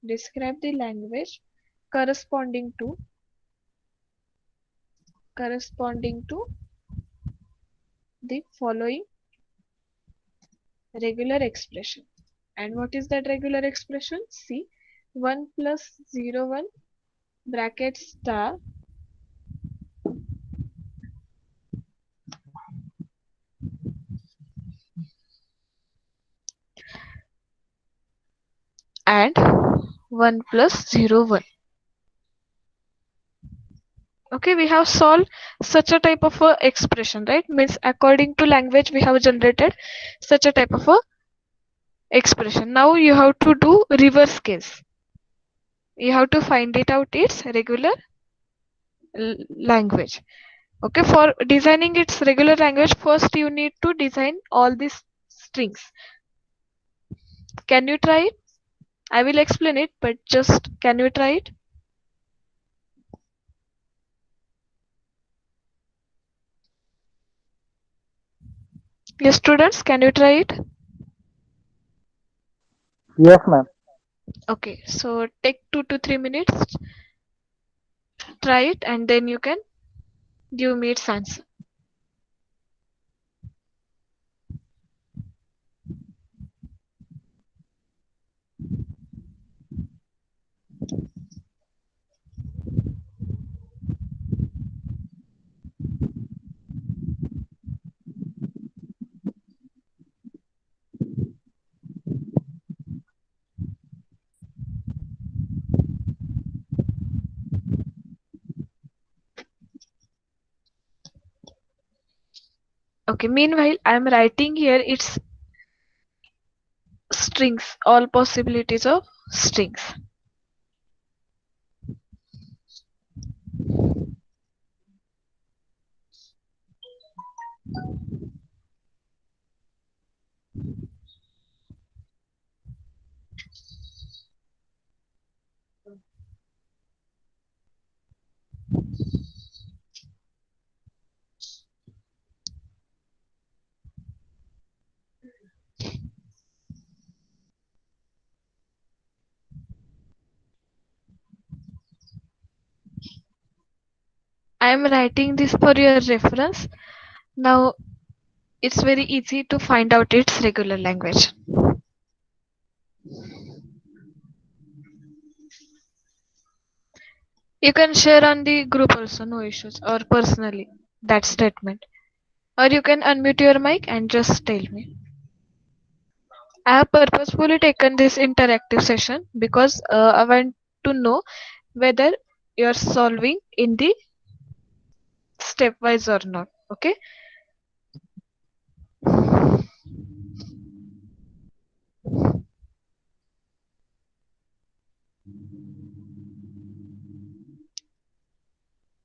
Describe the language corresponding to the following regular expression. And what is that regular expression? See, 1 plus 0 1 bracket star and 1 plus 0 1. Okay, we have solved such a type of a expression, right? Means according to language we have generated such a type of a expression. Now you have to do reverse case. You have to find it out its regular language. Okay, for designing its regular language, first you need to design all these strings. Can you try it? I will explain it, but just can you try it? Yes, students, can you try it? Yes, ma'am. Okay, so take 2 to 3 minutes, try it, and then you can give me its answer. Okay, meanwhile, I am writing here its strings, all possibilities of strings. I am writing this for your reference. Now, it's very easy to find out its regular language. You can share on the group also, no issues, or personally, that statement. Or you can unmute your mic and just tell me. I have purposefully taken this interactive session because I want to know whether you are solving in the stepwise or not. Okay.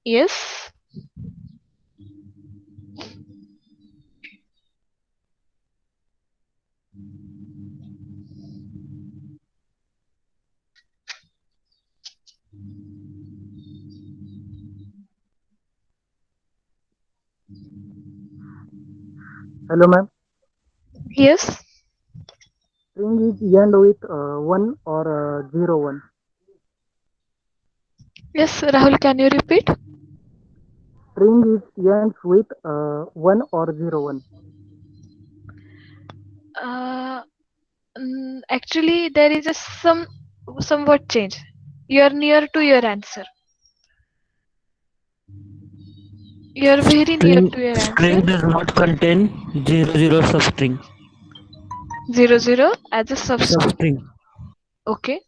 Yes. Hello, ma'am. Yes. String is end with 1 or 0 1. Yes, Rahul, can you repeat? String is ends with 1 or 0 1. Actually, there is a somewhat change. You are near to your answer. You are very near to your String answer. does not contain 00 substring. 0 0 as a substring. Substring. Okay.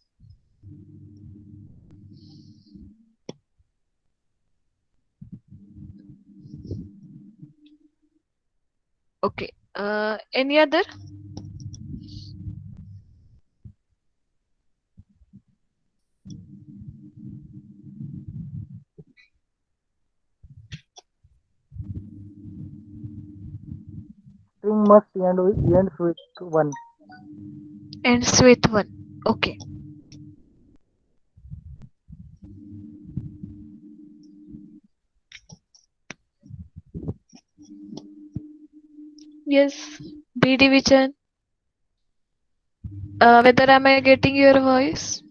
Okay. Any other? String must ends with one. Ends with one. Okay. Yes. B division. Whether am I getting your voice?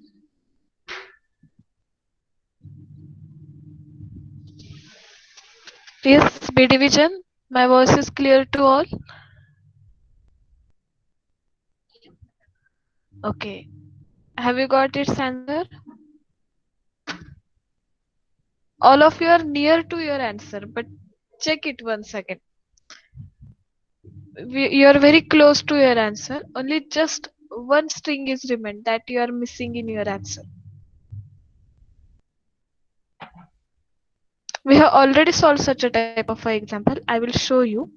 Yes, B division. My voice is clear to all. Okay. Have you got its answer? All of you are near to your answer, but check it once again. You are very close to your answer. Only just one string is remained that you are missing in your answer. We have already solved such a type of example. I will show you.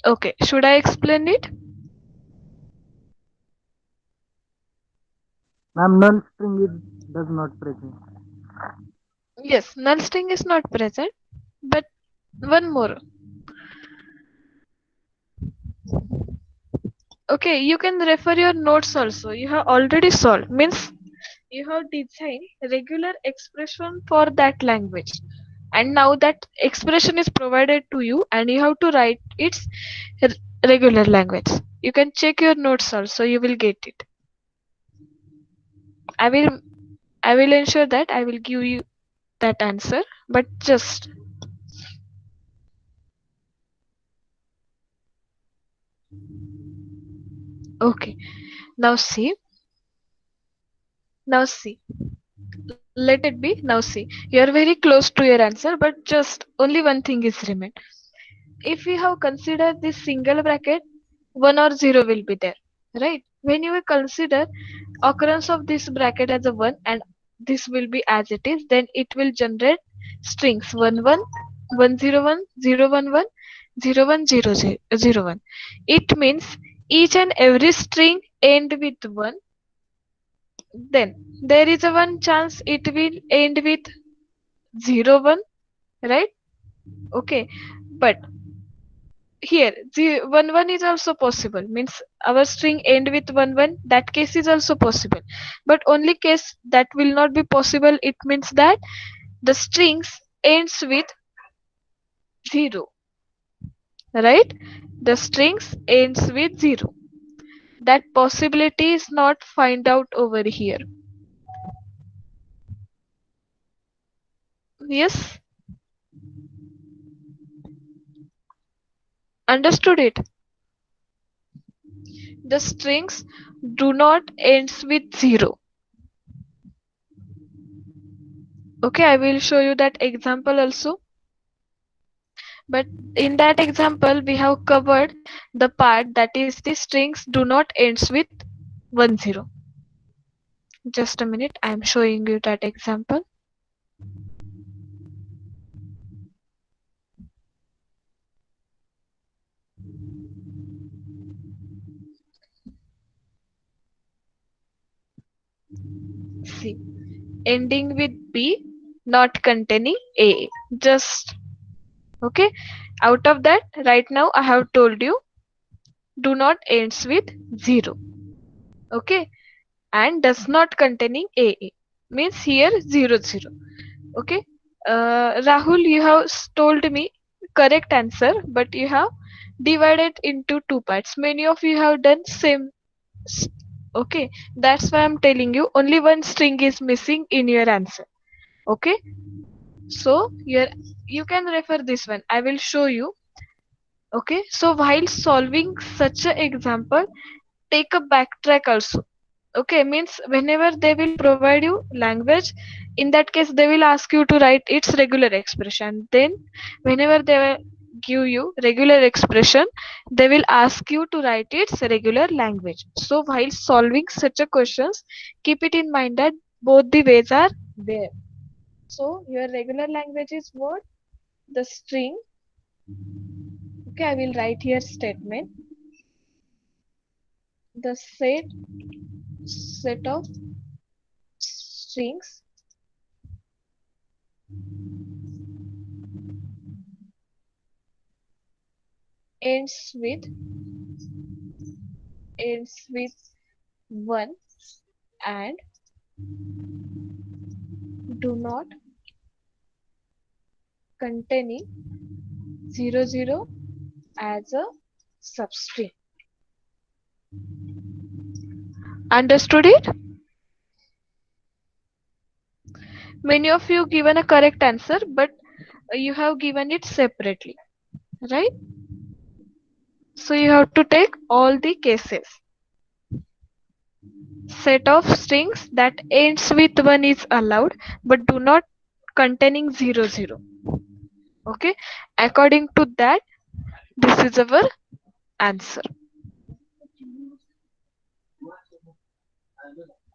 Okay, should I explain it? Ma'am, null string does not present. Yes, null string is not present, but one more. Okay, you can refer your notes also. You have already solved. Means you have designed regular expression for that language. And now that expression is provided to you and you have to write its regular language. You can check your notes also. You will get it. I will I will ensure that I will give you that answer, but just okay. Now see. Now see. Let it be. Now see. You are very close to your answer, but just only one thing is remain. If we have considered this single bracket, 1 or 0 will be there, right? When you will consider occurrence of this bracket as a 1 and this will be as it is, then it will generate strings 1 1 1 0 1 0 1 1 0 1 0 0 1. It means each and every string end with 1. Then there is a one chance it will end with 0 1, right? Okay, but here the 1 1 is also possible, means our string end with 1 1, that case is also possible, but only case that will not be possible, it means that the strings ends with 0, right? The strings ends with 0. That possibility is not find out over here. Yes, understood it. The strings do not ends with 0. Okay, I will show you that example also. But in that example, we have covered the part that is the strings do not ends with 1 0. Just a minute, I am showing you that example. See, ending with B, not containing A. Just okay. Out of that, right now I have told you do not ends with 0. Okay, and does not containing A means here 0 0. Okay, Rahul, you have told me correct answer, but you have divided into two parts. Many of you have done same. Okay, that's why I'm telling you only one string is missing in your answer. Okay, so you can refer this one. I will show you. Okay, so while solving such an example, take a backtrack also. Okay, means whenever they will provide you language, in that case they will ask you to write its regular expression. Then whenever they will give you regular expression, they will ask you to write its regular language. So while solving such a questions, keep it in mind that both the ways are there. So your regular language is what? The string. Okay, I will write here statement. The set of strings ends with 1 and do not containing 00 as a substring. Understood it? Many of you given a correct answer, but you have given it separately, right? So you have to take all the cases. Set of strings that ends with 1 is allowed, but do not containing 00. Okay, according to that, this is our answer.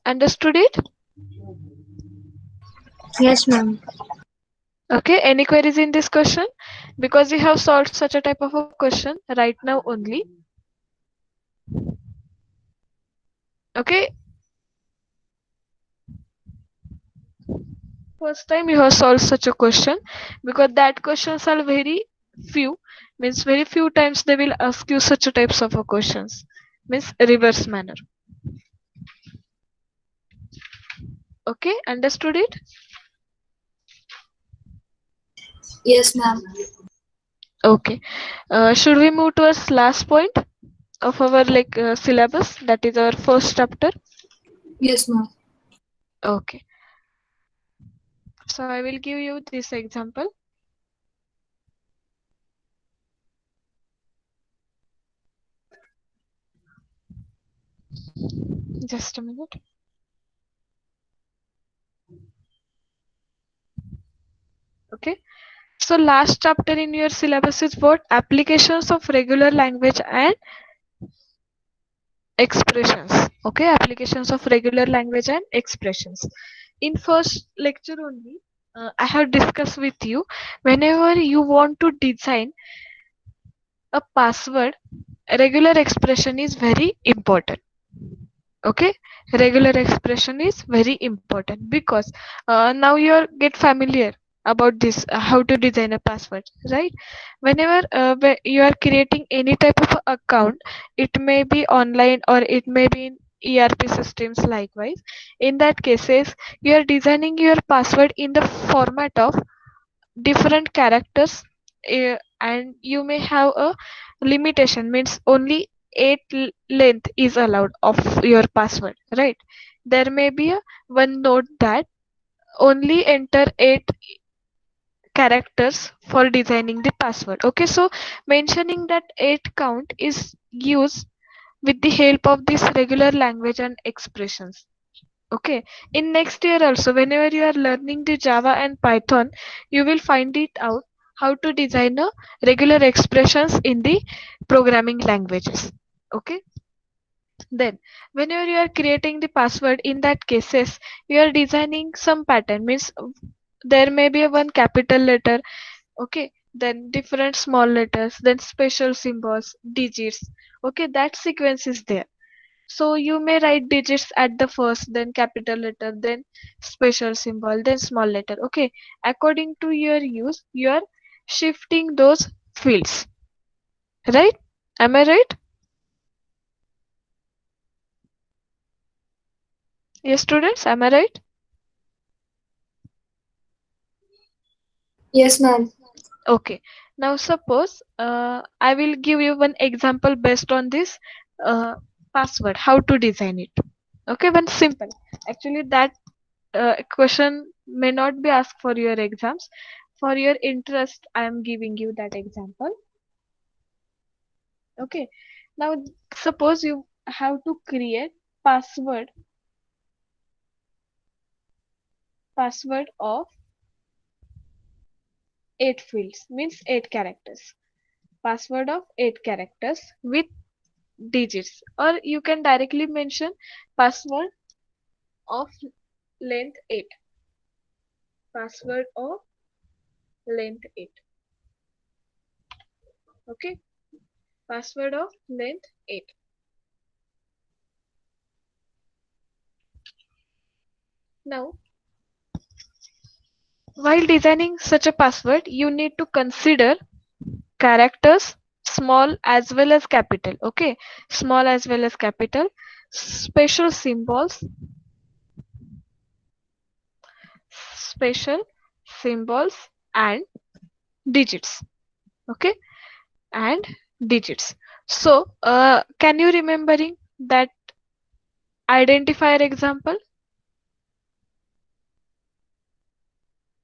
Understood it? Yes, ma'am. Okay, any queries in this question? Because we have solved such a type of a question right now only. Okay. First time you have solved such a question, because that questions are very few, means very few times they will ask you such a types of a questions, means reverse manner. Okay, understood it? Yes, ma'am. Okay. Should we move towards last point of our syllabus, that is our first chapter? Yes, ma'am. Okay. So I will give you this example. Just a minute. Okay. So last chapter in your syllabus is what? Applications of regular language and expressions. Okay, applications of regular language and expressions. In first lecture only, I have discussed with you, whenever you want to design a password, regular expression is very important. Okay, regular expression is very important because now you are get familiar about this, how to design a password, right? Whenever you are creating any type of account, it may be online or it may be in ERP systems. Likewise, in that cases, you are designing your password in the format of different characters, and you may have a limitation, means only 8 length is allowed of your password, right? There may be a one note that only enter 8 characters for designing the password. Okay, so mentioning that 8 count is used with the help of this regular language and expressions. Okay, in next year also, whenever you are learning the Java and Python, you will find it out how to design a regular expressions in the programming languages. Okay, then whenever you are creating the password, in that cases you are designing some pattern, means there may be a one capital letter, okay, then different small letters, then special symbols, digits. Okay, that sequence is there. So you may write digits at the first, then capital letter, then special symbol, then small letter. Okay, according to your use, you are shifting those fields, right? Am I right? Yes, students, am I right? Yes, ma'am. Okay. Now suppose I will give you one example based on this uh, password, how to design it. Okay, one simple. Actually, that question may not be asked for your exams. For your interest, I am giving you that example. Okay. Now suppose you have to create password of 8 fields, means 8 characters. Password of 8 characters with digits, or you can directly mention password of length 8. password of length 8. Okay, password of length 8. Now, while designing such a password, you need to consider characters, small as well as capital. Okay, small as well as capital, special symbols, special symbols and digits. Okay, and digits. So, can you remembering that identifier example?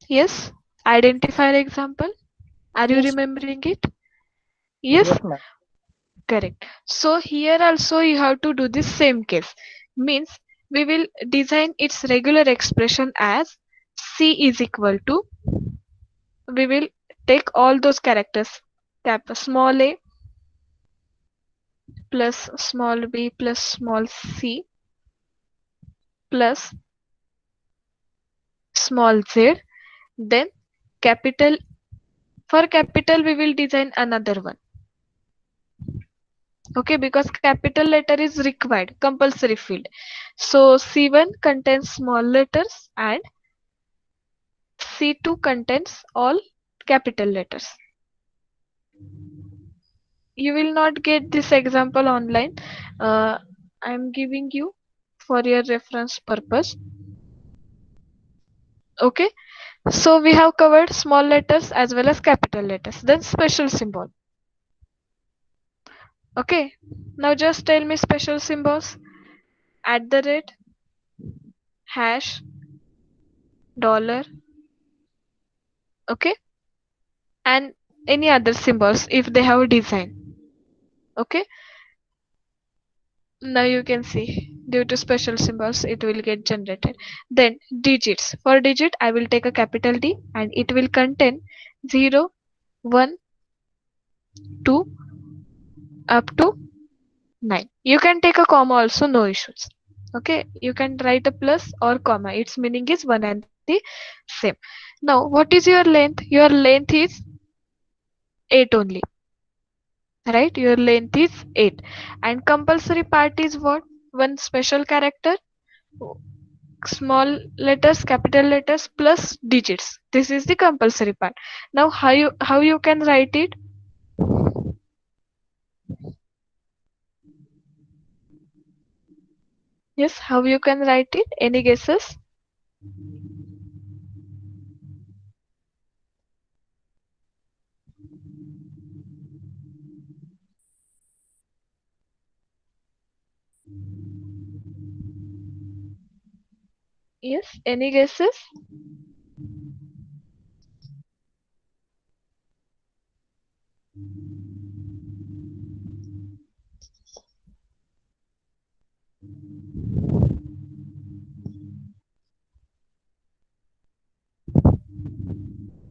Yes, identifier example. Are you Yes. remembering it? Yes, Yes, ma'am. correct. So here also you have to do the same case. Means we will design its regular expression as C is equal to, we will take all those characters, small a plus small b plus small c plus small z, then capital, for capital we will design another one. Okay, because capital letter is required, compulsory field. So C1 contains small letters and C2 contains all capital letters. You will not get this example online. I am giving you for your reference purpose. Okay, so we have covered small letters as well as capital letters. Then special symbol. Okay, now just tell me special symbols. At the rate, hash, dollar. Okay, and any other symbols if they have a design. Okay, now you can see due to special symbols it will get generated. Then digits, for digit I will take a capital D and it will contain 0, 1, 2 up to 9. You can take a comma also, no issues. Okay, you can write a plus or comma, its meaning is one and the same. Now what is your length? Your length is 8 only, right? Your length is 8 and compulsory part is what? One special character, small letters, capital letters plus digits. This is the compulsory part. Now how you can write it? Yes, how you can write it? Any guesses? Yes, any guesses?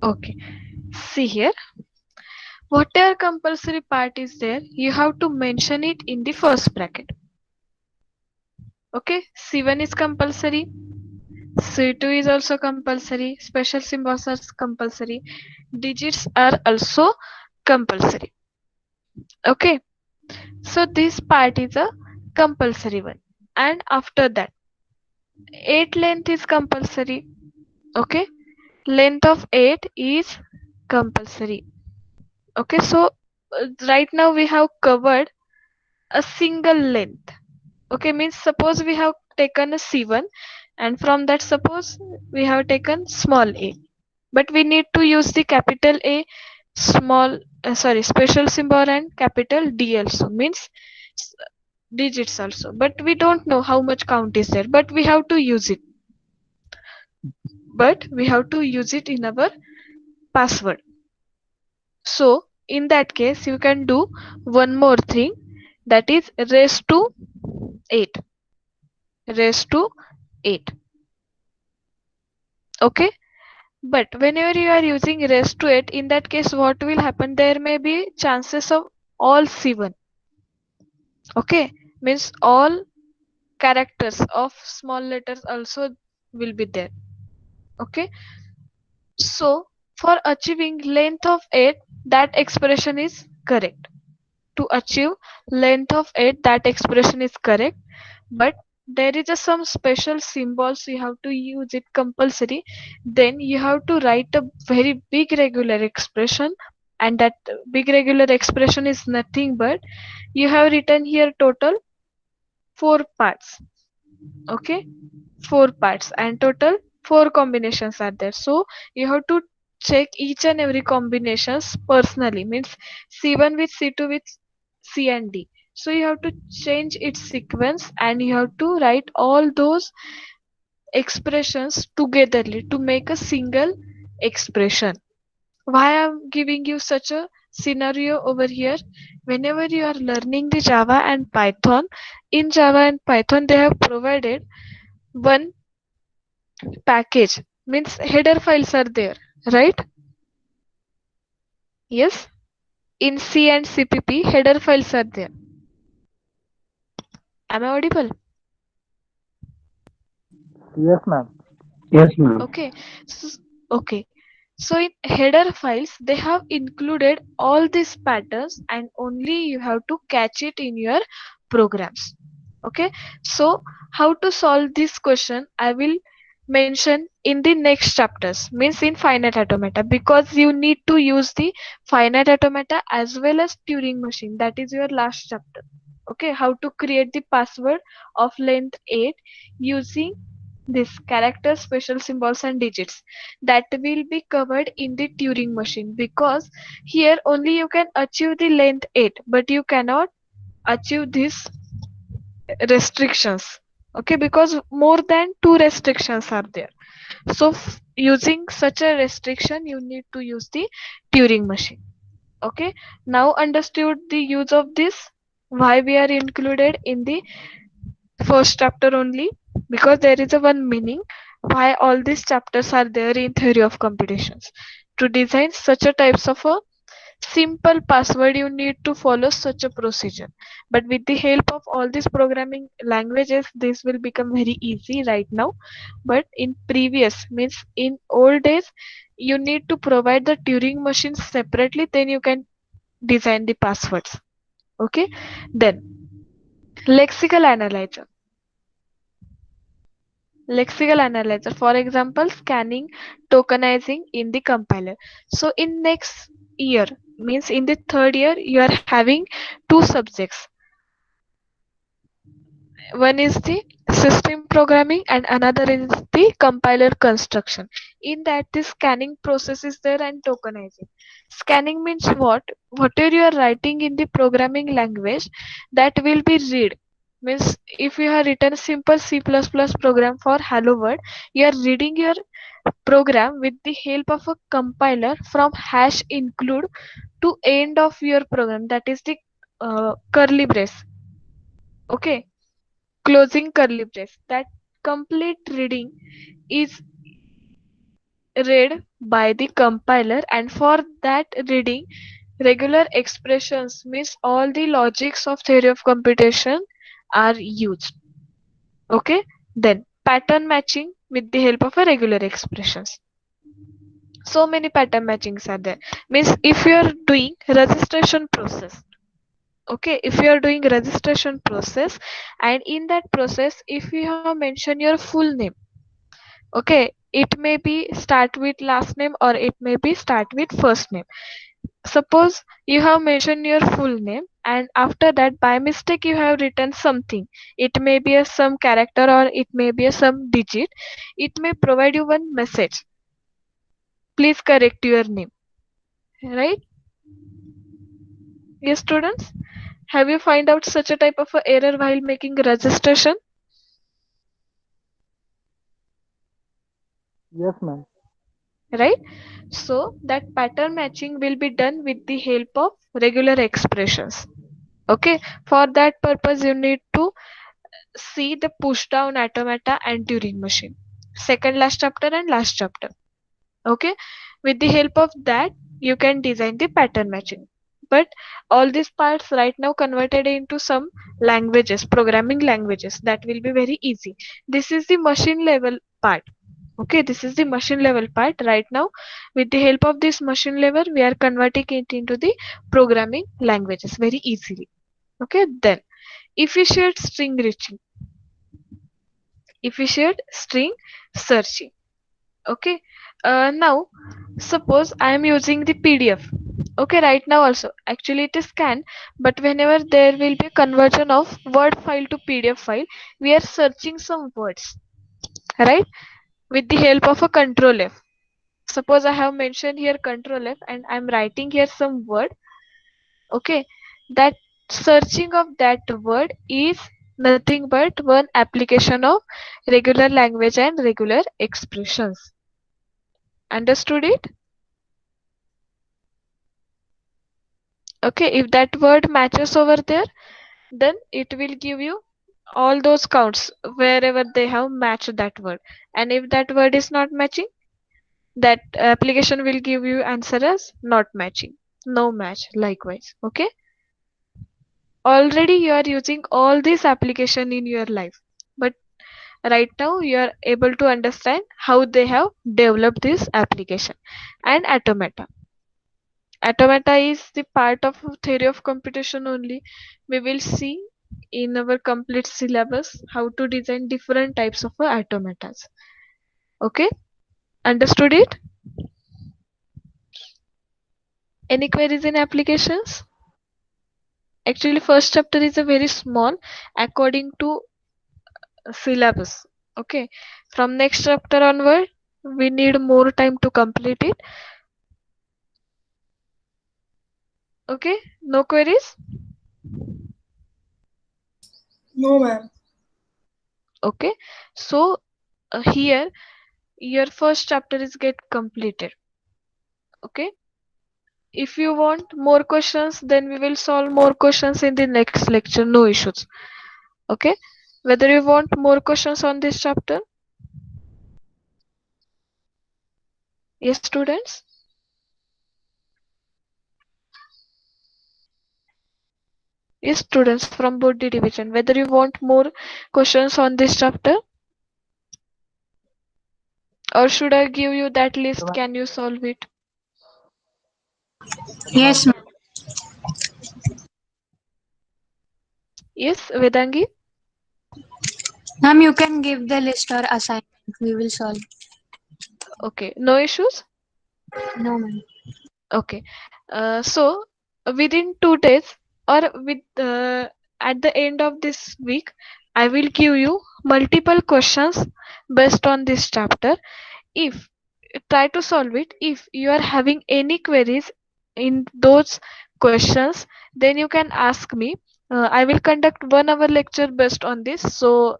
Okay, see here. Whatever compulsory part is there, you have to mention it in the first bracket. Okay, C1 is compulsory, C2 is also compulsory, special symbols are compulsory, digits are also compulsory. Okay, so this part is a compulsory one. And after that, 8 length is compulsory. Okay, length of 8 is compulsory. Okay, so right now we have covered a single length. Okay, means suppose we have taken a C1 and from that suppose we have taken small a, but we need to use the capital A, small special symbol and capital D also, means digits also, but we don't know how much count is there, but we have to use it, in our password. So in that case you can do one more thing, that is raised to 8, raised to 8. Okay, but whenever you are using raised to 8, in that case what will happen, there may be chances of all C1. Okay, means all characters of small letters also will be there. Okay, So for achieving length of 8, that expression is correct. To achieve length of 8, that expression is correct, but there is some special symbols you have to use it compulsory. Then you have to write a very big regular expression, and that big regular expression is nothing but you have written here total 4 parts. Okay, 4 parts, and total 4 combinations are there. So you have to check each and every combinations personally, means C1 with C2 with C and D. So you have to change its sequence, and you have to write all those expressions togetherly to make a single expression. Why I'm giving you such a scenario over here? Whenever you are learning the Java and Python, in Java and Python they have provided one package, means header files are there, right? Yes, in C and CPP header files are there. Am I audible? Yes, ma'am. Yes, ma'am. Okay. Okay. So in header files, they have included all these patterns, and only you have to catch it in your programs. Okay. So how to solve this question, I will mention in the next chapters, means in finite automata, because you need to use the finite automata as well as Turing machine. That is your last chapter. Okay. How to create the password of length 8 using this character, special symbols and digits, that will be covered in the Turing machine, because here only you can achieve the length 8, but you cannot achieve these restrictions. Okay, because more than 2 restrictions are there. So using such a restriction, you need to use the Turing machine. Okay, now understood the use of this, why we are included in the first chapter only, because there is a one meaning why all these chapters are there in theory of computations. To design such a types of a simple password, you need to follow such a procedure, but with the help of all these programming languages this will become very easy right now. But in previous, means in old days, you need to provide the Turing machine separately, then you can design the passwords. Okay, then lexical analyzer. Lexical analyzer, for example, scanning, tokenizing in the compiler. So in next year, means in the third year, you are having 2 subjects. One is the system programming and another is the compiler construction. In that, the scanning process is there and tokenizing. Scanning means what? Whatever you are writing in the programming language, that will be read. Means if you have written simple C++ program for hello world, you are reading your program with the help of a compiler from hash include to end of your program, that is the curly brace. Okay, closing curly brace. That complete reading is read by the compiler, and for that reading regular expressions, means all the logics of theory of computation are used. Okay, then pattern matching with the help of a regular expressions. So many pattern matchings are there, means if you are doing registration process. Okay, if you are doing registration process, and in that process if you have mentioned your full name, okay, it may be start with last name or it may be start with first name. Suppose you have mentioned your full name, and after that by mistake you have written something, it may be a some character or it may be a some digit, it may provide you one message, please correct your name, right? Yes, students, have you find out such a type of a error while making registration? Yes, ma'am. Right? So that pattern matching will be done with the help of regular expressions. Okay, for that purpose you need to see the push down automata and Turing machine, second last chapter and last chapter. Okay, with the help of that you can design the pattern matching. But all these parts right now converted into some languages, programming languages, that will be very easy. This is the machine level part. Okay, this is the machine level part. Right now, with the help of this machine level, we are converting it into the programming languages very easily. Okay, then efficient string reaching, efficient string searching. Okay, now suppose I am using the PDF. Okay, right now also actually it is scanned, but whenever there will be conversion of word file to PDF file, we are searching some words, right, with the help of a control F. Suppose I have mentioned here control F and I'm writing here some word. Okay, that searching of that word is nothing but one application of regular language and regular expressions. Understood it? Okay, if that word matches over there, then it will give you all those counts wherever they have matched that word. And if that word is not matching, that application will give you answer as not matching, no match likewise. Okay, already you are using all this application in your life, but right now you are able to understand how they have developed this application. And automata is the part of theory of computation only. We will see in our complete syllabus how to design different types of automatas. Okay, understood it? Any queries in applications? Actually first chapter is a very small according to syllabus. Okay, from next chapter onward we need more time to complete it. Okay, no queries? No, ma'am. Okay, so here your first chapter is get completed. Okay, if you want more questions, then we will solve more questions in the next lecture, no issues. Okay, whether you want more questions on this chapter? Yes, students? Yes, students from both the division, whether you want more questions on this chapter, or should I give you that list, can you solve it? Yes, ma'am. Yes, Vedangi? Ma'am, you can give the list or assignment. We will solve. Okay, no issues? No, ma'am. Okay, so within 2 days or with at the end of this week, I will give you multiple questions based on this chapter. If try to solve it, if you are having any queries in those questions, then you can ask me. I will conduct 1 hour lecture based on this, so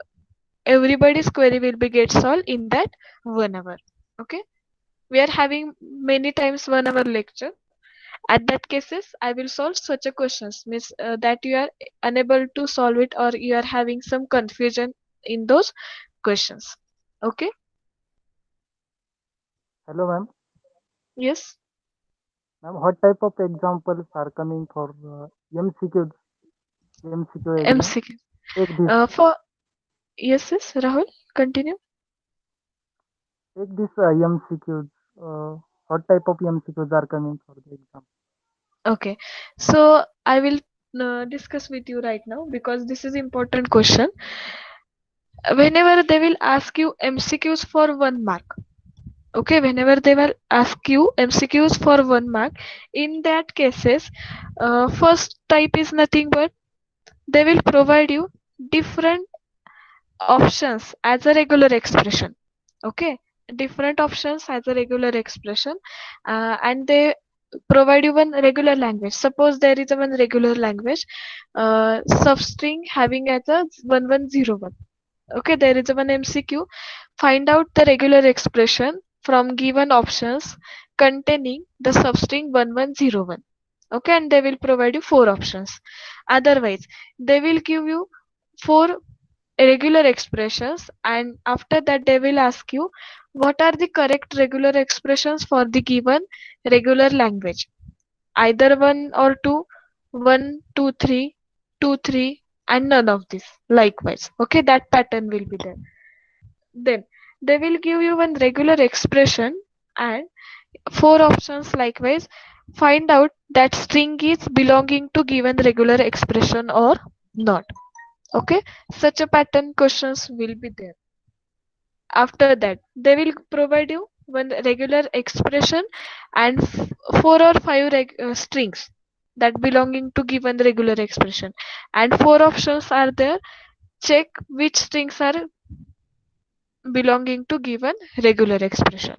everybody's query will be get solved in that 1 hour. Okay, we are having many times 1 hour lecture. At that cases, I will solve such a questions, means that you are unable to solve it or you are having some confusion in those questions. Okay, Hello, ma'am. yes. Ma'am, what type of examples are coming for MCQ exam? MCQ. Take this, For yes, Rahul, continue. MCQs. What type of MCQs are coming for the exam? Okay, so I will discuss with you right now because this is important question. Whenever they will ask you MCQs for 1 mark, okay, whenever they will ask you MCQs for 1 mark, in that cases, first type is nothing but they will provide you different options as a regular expression. Okay, different options as a regular expression, and they provide you one regular language. Suppose there is a one regular language substring having as a 1101. Okay, there is a one MCQ. Find out the regular expression from given options containing the substring 1101. Okay, and they will provide you 4 options. Otherwise, they will give you 4 regular expressions, and after that they will ask you what are the correct regular expressions for the given regular language. Either one or two, one, two, three, two, three, and none of this. Likewise, okay, that pattern will be there. Then They will give you one regular expression and 4 options likewise. Find out that string is belonging to given regular expression or not. Okay, such a pattern questions will be there. After that, they will provide you one regular expression and 4 or 5 strings that belonging to given regular expression, and 4 options are there. Check which strings are belonging to given regular expression.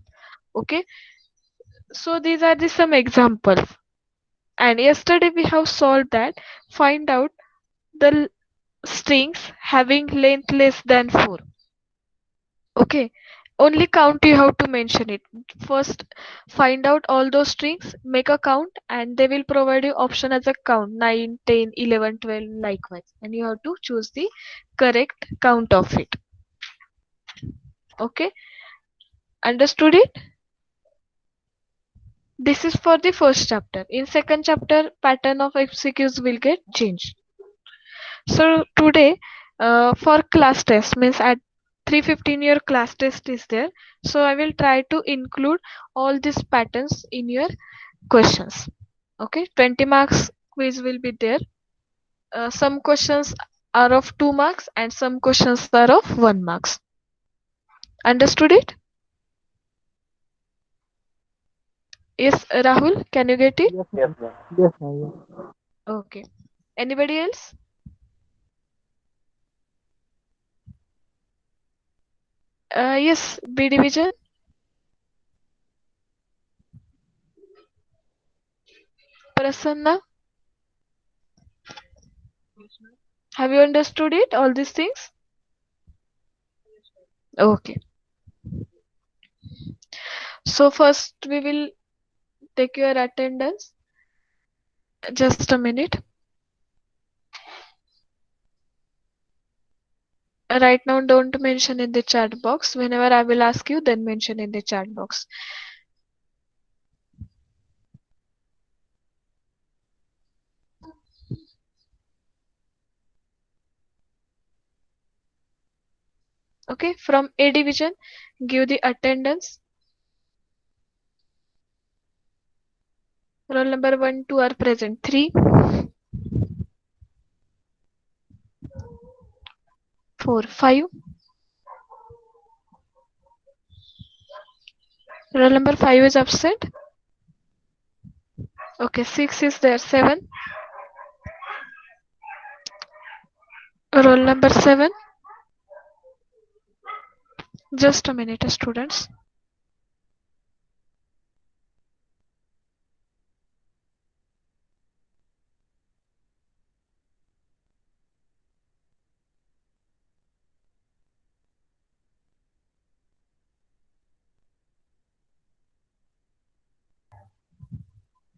Okay, so these are the some examples, and yesterday we have solved that. Find out the strings having length less than 4. Okay, only count you have to mention it. First, find out all those strings, make a count, and they will provide you option as a count 9, 10, 11, 12 likewise, and you have to choose the correct count of it. Okay, understood it? This is for the first chapter. In second chapter, pattern of MCQs will get changed. So today, for class test means at 3:15 your class test is there. So I will try to include all these patterns in your questions. Okay, 20 marks quiz will be there. Some questions are of 2 marks and some questions are of 1 marks. Understood it? Yes, Rahul, can you get it? Yes, ma'am. Yes, ma'am. Yes. Okay. Anybody else? Yes, B division. Prasanna, have you understood it? All these things? Okay. So first we will take your attendance. Just a minute. Right now don't mention in the chat box. Whenever I will ask you, then mention in the chat box. Okay, from A division, give the attendance. Roll number 1, 2 are present. 3, 4, 5. Roll number 5 is absent. Okay, 6 is there. 7. Roll number 7. Just a minute, students.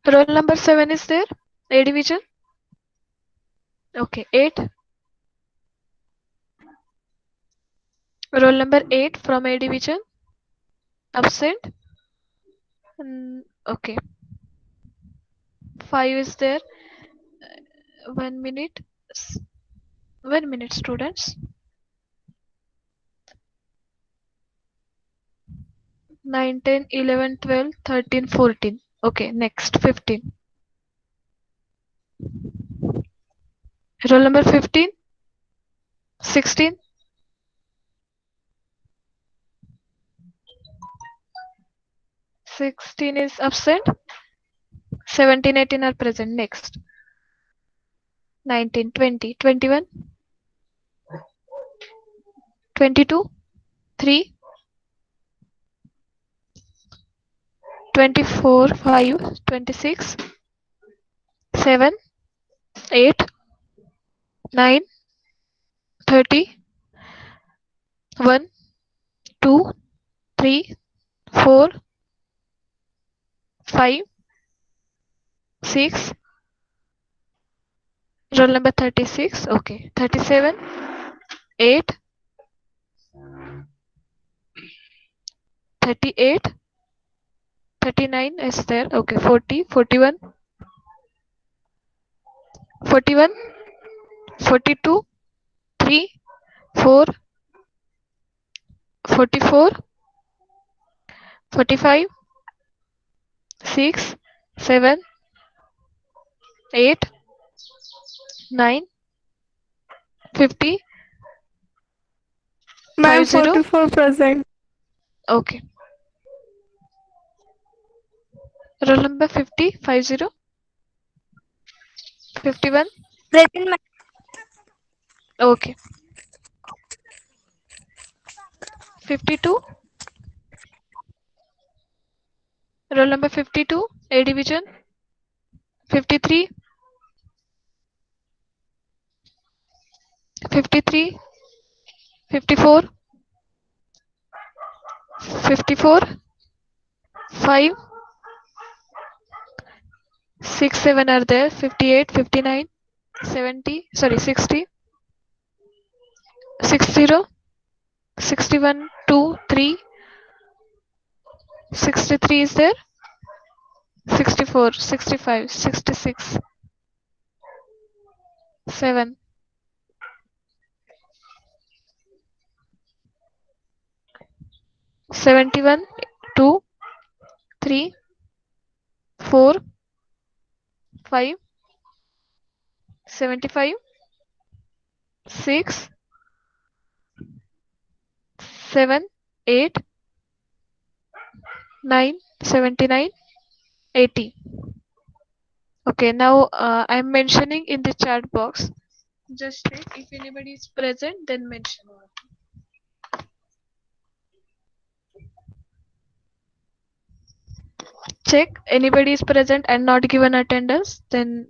Roll number 7 is there. A division. Okay, 8. Roll number 8 from A division. Absent. Okay. 5 is there. 1 minute. 1 minute, students. 9, 10, 11, 12, 13, 14. Okay, next 15. Roll number 15. 16. 16 is absent. 17, 18 are present. Next. 19, 20, 21. 22. 3. 24, 5, 26, 7, 8, 9, 30, 1, 2, 3, 4, 5, 6. Roll number 36. Okay. 37, 8, 38, 39 is there. Okay. 40, 41, 41, 42, 3, 4, 44, 45, 6, 7, 8, 9, 50, Ma'am, 50. 44 present. Okay. Roll number 50, 50, 51. Present, ma'am. Okay. 52. Roll number 52, A division. 53, 53, 54, 54, 5, 6, 7 are there. 58, 59, 70, sorry, 60, 60, 61, 2, 3, 63 is there. 64, 65, 66, 7, 71, 2, 3, 4, 5, 75, 6, 7, 8, 9, 79, 80. Okay, now I'm mentioning in the chat box. Just check if anybody is present, then mention. Check anybody is present and not given attendance, then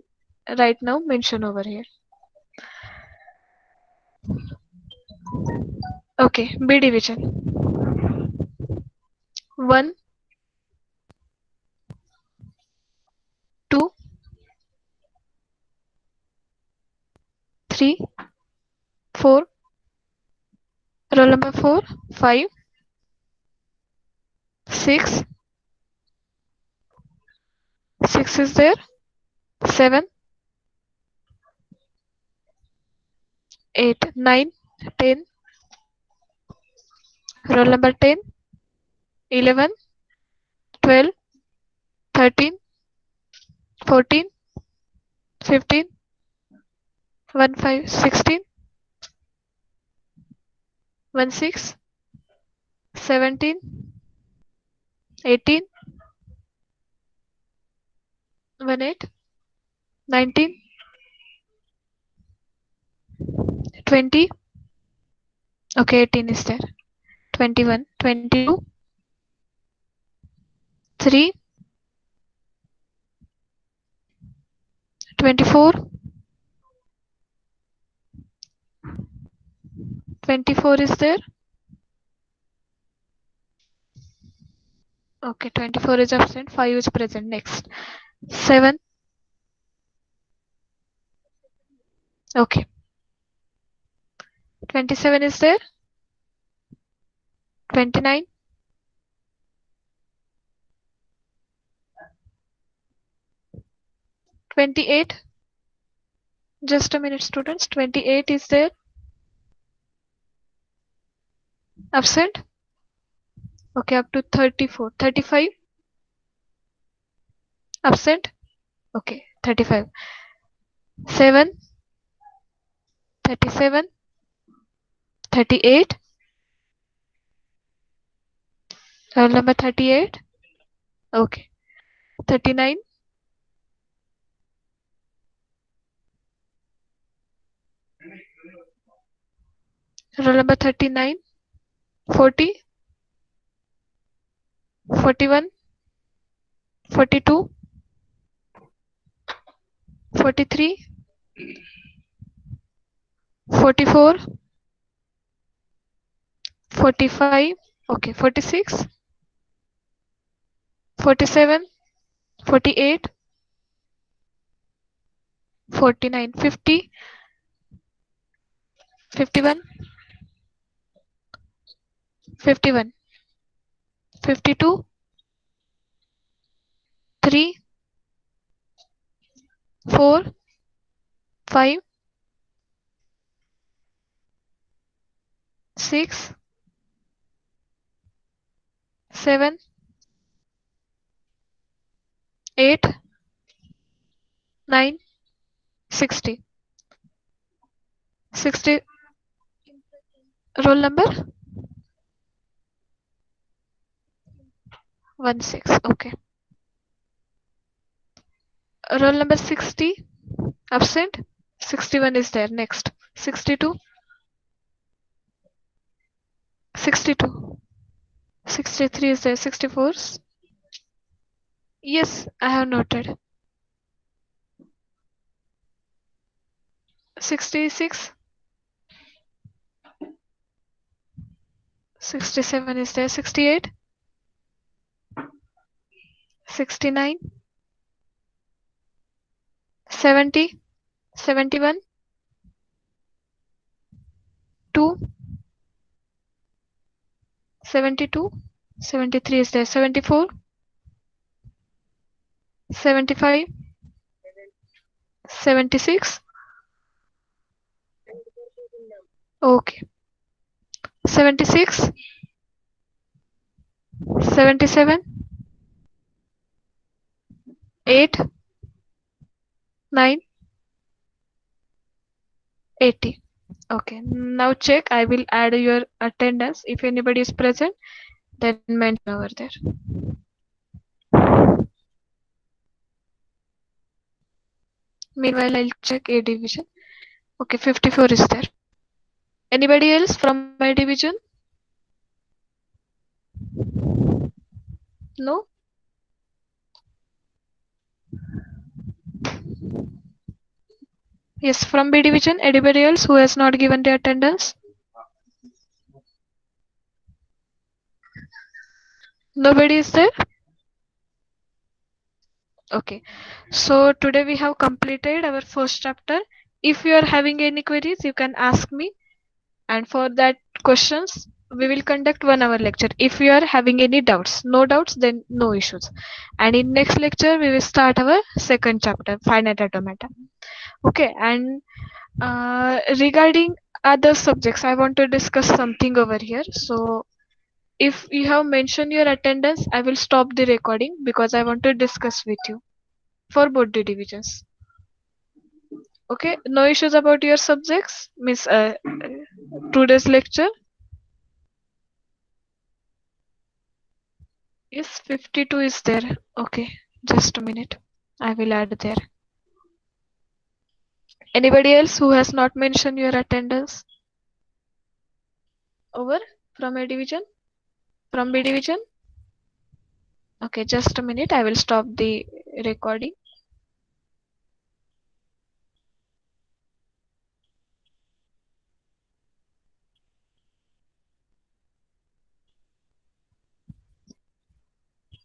right now mention over here. Okay, B division. 1, 2, 3, 4. Roll number 4, 5, 6. 6 is there. 7, 8, 9, 10. Roll number 10, 11, 12, 13, 14, 15, 15, 16, 16, 17, 18, 18, 19, 20. Okay, 18 is there. 21, 22, 3, 24, 24 is there. Okay, 24 is absent, 5 is present. Next, 7. Okay, 27 is there. 29, 28. Just a minute, students. 28 is there. Absent. Okay, up to 34. 35. Absent. Okay, 35. 7, 37, 38. Roll number 38. Okay, 39. Roll number 39. 40, 41, 42, 43, 44, 45, okay, 46, 47, 48, 49, 50, 51, 51, 52, 3, 4, 5, 6, 7, 8, 9, 60. 60. Roll number 16. Okay. Roll number 60. Absent. 61 is there. Next. 62. 62. 63 is there. 64. Yes, I have noted. 66. 67 is there. 68. 69. 70. 71. 2. 72. 73 is there. 74. 75. 76. Okay. 76. 77. 8. 9. 80. Okay. Now check. I will add your attendance. If anybody is present, then mention over there. Meanwhile, I'll check A division. Okay, 54 is there. Anybody else from my division? No? Yes, from B division. Anybody else who has not given the attendance? Nobody is there? Okay. So today we have completed our first chapter. If you are having any queries, you can ask me. And for that questions, we will conduct 1 hour lecture. If you are having any doubts, no doubts, then no issues. And in next lecture, we will start our second chapter, finite automata. Okay. And regarding other subjects, I want to discuss something over here. So if you have mentioned your attendance, I will stop the recording because I want to discuss with you for both the divisions. Okay, no issues about your subjects, Miss today's lecture. Yes, 52 is there. Okay, just a minute. I will add there. Anybody else who has not mentioned your attendance? Over from A division? From B division? Okay, just a minute. I will stop the recording.